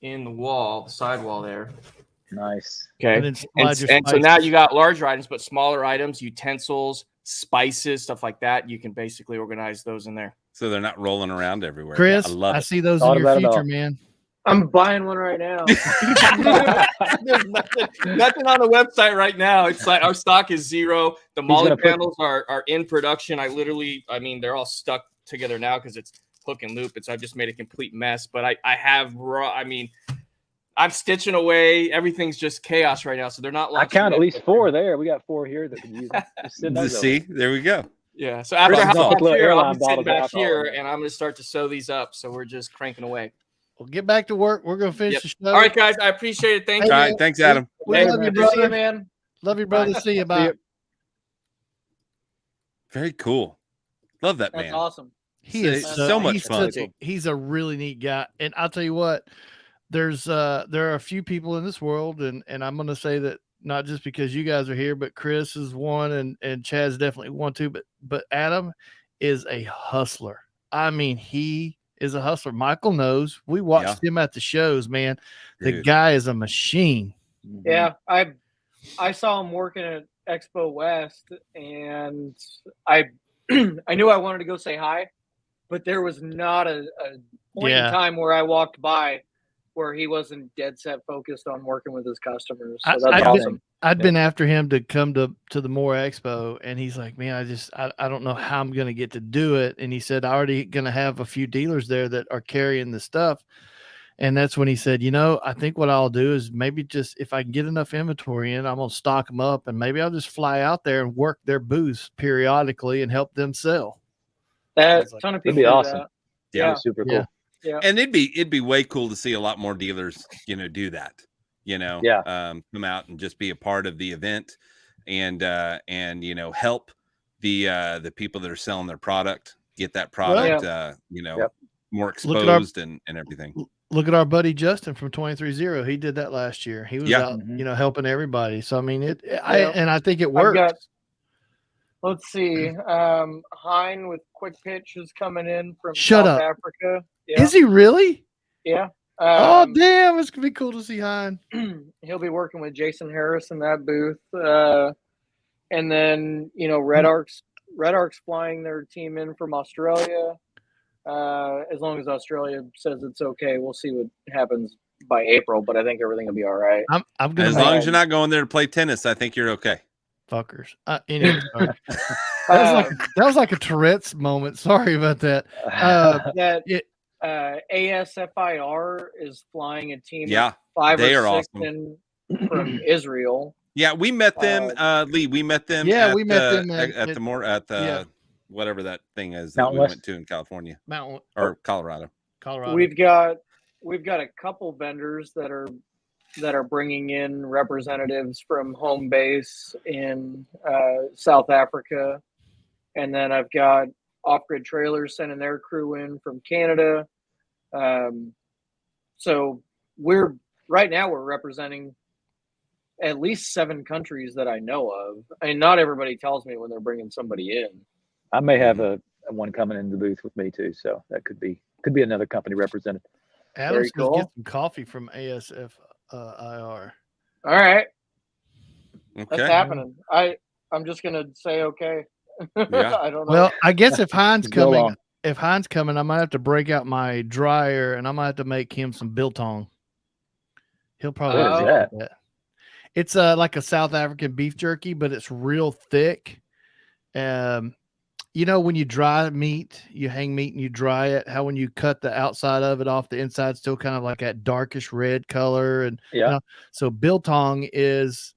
in the wall, the sidewall there. Nice. Okay. And then slide your And so now spices. you got larger items, but smaller items, utensils, spices, stuff like that. You can basically organize those in there. So they're not rolling around everywhere. Chris, I love it. see those Thought in your about it all. future, man. I'm buying one right now. There's nothing on the website right now. It's like our stock is zero. The Molly gonna put- panels are in production. They're all stuck together now because it's hook and loop. I've just made a complete mess. But I have raw. I'm stitching away. Everything's just chaos right now. So they're not. I launching count at yet. least 4 there. We got 4 here that can use them. Just send those over. See, there we go. Yeah. So after Chris half is off. off Little here, airline I'm sitting bottles of back alcohol here, in there. and I'm going to start to sew these up. So we're just cranking away. Well, get back to work. We're gonna finish Yep. the show. All right, guys. I appreciate it. Thank All you. right. Thanks, Adam. We Hey, love you, good to see brother. you, man. Love you, brother. See you. Bye. Very cool. Love that That's man. awesome. He is It's so much he's fun. He's a really neat guy, and I'll tell you what. There are a few people in this world, and I'm going to say that not just because you guys are here, but Chris is one, and Chad's definitely one too. But Adam is a hustler. I mean, he is a hustler. Michael knows. We watched him at the shows, man. The Dude. guy is a machine. Yeah, I saw him working at Expo West, and I I knew I wanted to go say hi, but there was not a point in time where I walked by where he wasn't dead set focused on working with his customers. So that's awesome. I'd been after him to come to the MOORE Expo, and he's like, man, I don't know how I'm going to get to do it. And he said, I already going to have a few dealers there that are carrying the stuff. And that's when he said, I think what I'll do is maybe just if I can get enough inventory in, I'm going to stock them up, and maybe I'll just fly out there and work their booths periodically and help them sell. A ton of people That'd be do awesome. that. Yeah, super cool. Yeah. And it'd be way cool to see a lot more dealers, do that, come out and just be a part of the event and help the people that are selling their product, get that product, more exposed and everything. Look at our buddy Justin from 23-0. He did that last year. He was out, helping everybody. So, I mean, I think it works. Let's see. Hein with Quick Pitch is coming in from Shut South up. Africa. Yeah. Is he really? Yeah. Oh, damn. It's going to be cool to see Hein. He'll be working with Jason Harris in that booth. And then, Red Ark's flying their team in from Australia. As long as Australia says it's okay, we'll see what happens by April, but I think everything will be all right. I'm going as long as you're not going there to play tennis, I think you're okay. Fuckers. Anyway, that was like a Tourette's moment. Sorry about that. ASFIR is flying a team of Yeah, 5 they or are 6 awesome. from Israel. Yeah, we met them, Lee. We met them. Yeah, at we met the, them at the more at the yeah. whatever that thing is that Mountain we West. went to in California Mountain or Colorado. Colorado. We've got a couple vendors that are bringing in representatives from home base in South Africa, and then I've got Off-Grid Trailers sending their crew in from Canada. So we're representing at least 7 countries that I know of, and not everybody tells me when they're bringing somebody in. I may have a one coming in the booth with me too, so that could be another company represented. Adam Very says cool. get some coffee from ASF IR. All right, Okay. that's happening. I'm just gonna say okay. Yeah. I don't know. Well, I guess if Heinz Just go along. coming, I might have to break out my dryer and I might have to make him some biltong. He'll probably What is appreciate that? It's like a South African beef jerky, but it's real thick. You know, when you dry meat, you hang meat and you dry it, how when you cut the outside of it off, the inside's still kind of like that darkish red color. And Yeah. so biltong is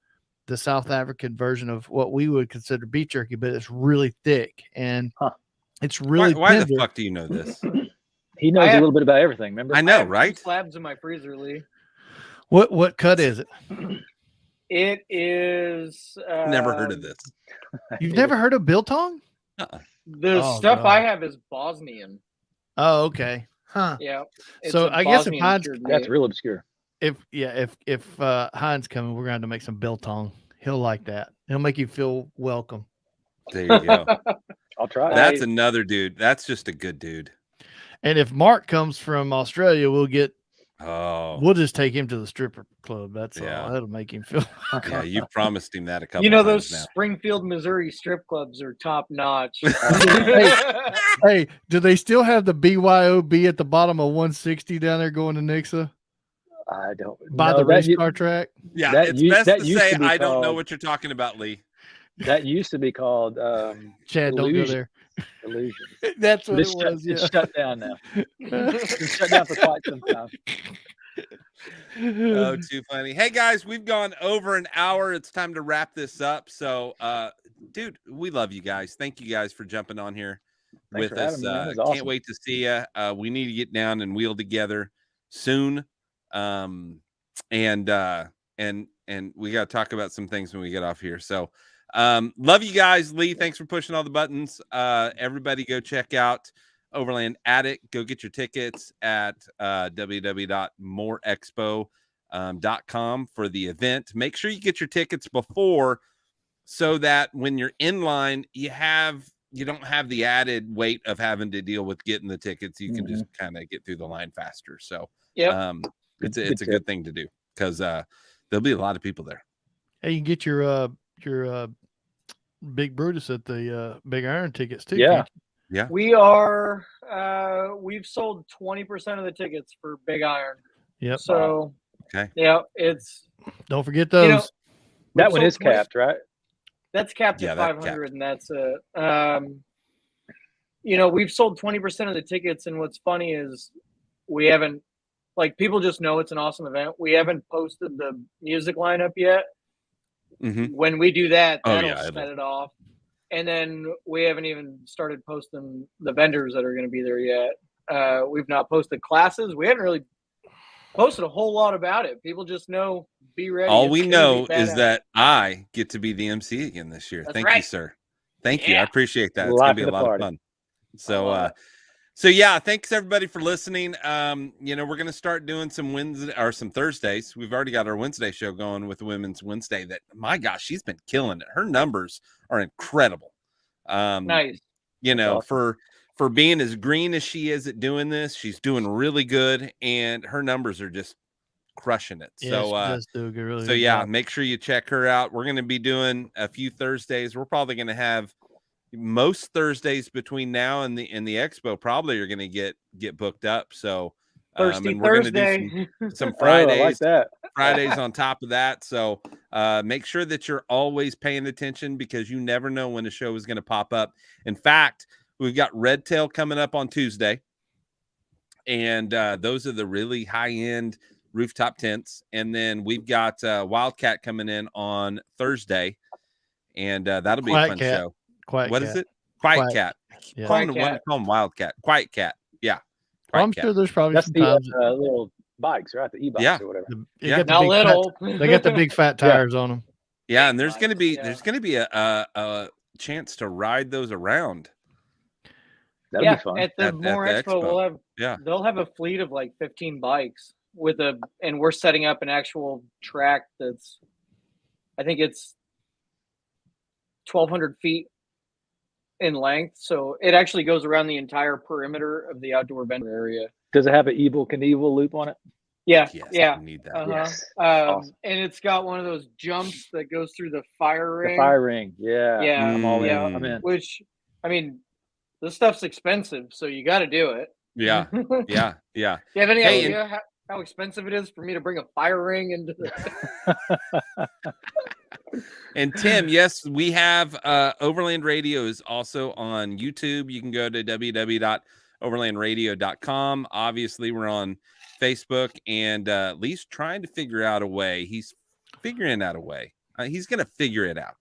the South African version of what we would consider beef jerky, but it's really thick and it's really Why the tender. fuck do you know this? He knows I a have- little bit about everything. Remember? I I know, have 2 right? slabs in my freezer, Lee. What cut is it? It is. Never heard of this. You've never heard of biltong? The Oh, stuff I God. have is Bosnian. Oh, okay. Huh. Yeah. So a I guess if Bosnian Heinz- cured That's meat. real obscure. If Heinz coming, we're going to have to make some biltong. He'll like that. It'll make you feel welcome. There you go. I'll try it. That's another dude. That's just a good dude. And if Mark comes from Australia, we'll just take him to the stripper club. That's all. That'll make him feel. Yeah, you've promised him that a couple You know, times those now. Springfield, Missouri strip clubs are top notch. Hey, do they still have the BYOB at the bottom of 160 down there going to Nixa I don't by no, the that race u- car track? Yeah, that it's u- best that to used say to be I don't know called- what you're talking about, Lee. That used to be called Chad, don't go Illusion. there. Illusion. That's what It's, it shut, was. it's Yeah. shut down now. It's been shut down for quite some time. Oh, too funny. Hey guys, we've gone over an hour. It's time to wrap this up. So, dude, we love you guys. Thank you guys for jumping on here Thanks with for us. having me, man. It was Can't awesome. wait to see you. We need to get down and wheel together soon. And we got to talk about some things when we get off here. So, love you guys. Lee, thanks for pushing all the buttons. Everybody go check out Overland Addict. Go get your tickets at www.mooreexpo.com for the event. Make sure you get your tickets before so that when you're in line, you don't have the added weight of having to deal with getting the tickets. You can just kind of get through the line faster. So it's a good thing to do because there'll be a lot of people there. Hey, you can get your Big Brutus at the Big Iron tickets too. Yeah. can't you? Yeah. We've sold 20% of the tickets for Big Iron. Yep. So Okay. yeah, it's Don't forget those. know, That we've one sold is 20 capped, right? That's capped Yeah, at that's 500, and that's it. We've sold 20% of the tickets, and what's funny is we haven't, people just know it's an awesome event. We haven't posted the music lineup yet. Mhm. When we do that, Oh, that'll yeah, set it off. And then we haven't even started posting the vendors that are going to be there yet. We've not posted classes. We haven't really posted a whole lot about it. People just know, be ready. All It's we gonna know be is badass. that I get to be the MC again this year. That's Thank you, right. sir. Thank you. I Yeah. appreciate that. It's Life gonna be of a the lot party. of fun. love So yeah, thanks everybody for listening. We're gonna start doing some Wednesday or some Thursdays. We've already got our Wednesday show going with Women's Wednesday. That my gosh, she's been killing it. Her numbers are incredible. Nice. awesome. For being as green as she is at doing this, she's doing really good, and her numbers are just crushing it. Yeah, So she does do a good, really so good yeah, job. make sure you check her out. We're going to be doing a few Thursdays. We're probably going to have most Thursdays between now and the expo probably are going to get booked up. So Thirsty and we're going to do Thursday. some Oh, I like Fridays, that. Fridays on top of that. So make sure that you're always paying attention because you never know when a show is going to pop up. In fact, we've got Red Tail coming up on Tuesday. And those are the really high-end rooftop tents. And then we've got Wildcat coming in on Thursday, and that'll be a fun show. What is it? Quiet Cat. Yeah. Call him Wildcat. Quiet Cat. Yeah. I'm sure there's probably That's some the times. little bikes, right? The e-bikes or whatever. They Yeah. got the Not big little. they got the big fat tires on them. Yeah, and there's gonna be Yeah. a chance to ride those around. That'll be fun. At the MOORE Expo, they'll have a fleet of like 15 bikes and we're setting up an actual track that's, I think it's 1,200 feet in length. So it actually goes around the entire perimeter of the outdoor venue area. Does it have an Evel Knievel loop on it? Yeah, Yes, yeah. we need that. Yes. And it's got one of those jumps that goes through the fire ring. The fire ring. Yeah. Yeah, I'm all in. yeah. I'm in. Which, I mean, this stuff's expensive, so you got to do it. Yeah. Yeah. Yeah. You have any Hey, idea how expensive it is for me to bring a fire ring into the... And Tim, yes, we have Overland Radio is also on YouTube. You can go to www.overlandradio.com. Obviously, we're on Facebook, and Lee's trying to figure out a way. He's figuring out a way. He's going to figure it out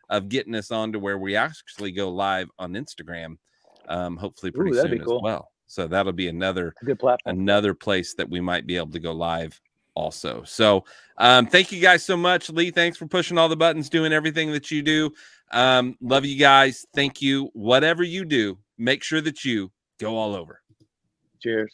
of getting us on to where we actually go live on Instagram, hopefully pretty soon as well. So that'll be another good platform, another place that we might be able to go live also. So thank you guys so much. Lee, thanks for pushing all the buttons, doing everything that you do. Love you guys. Thank you. Whatever you do, make sure that you go all over. Cheers.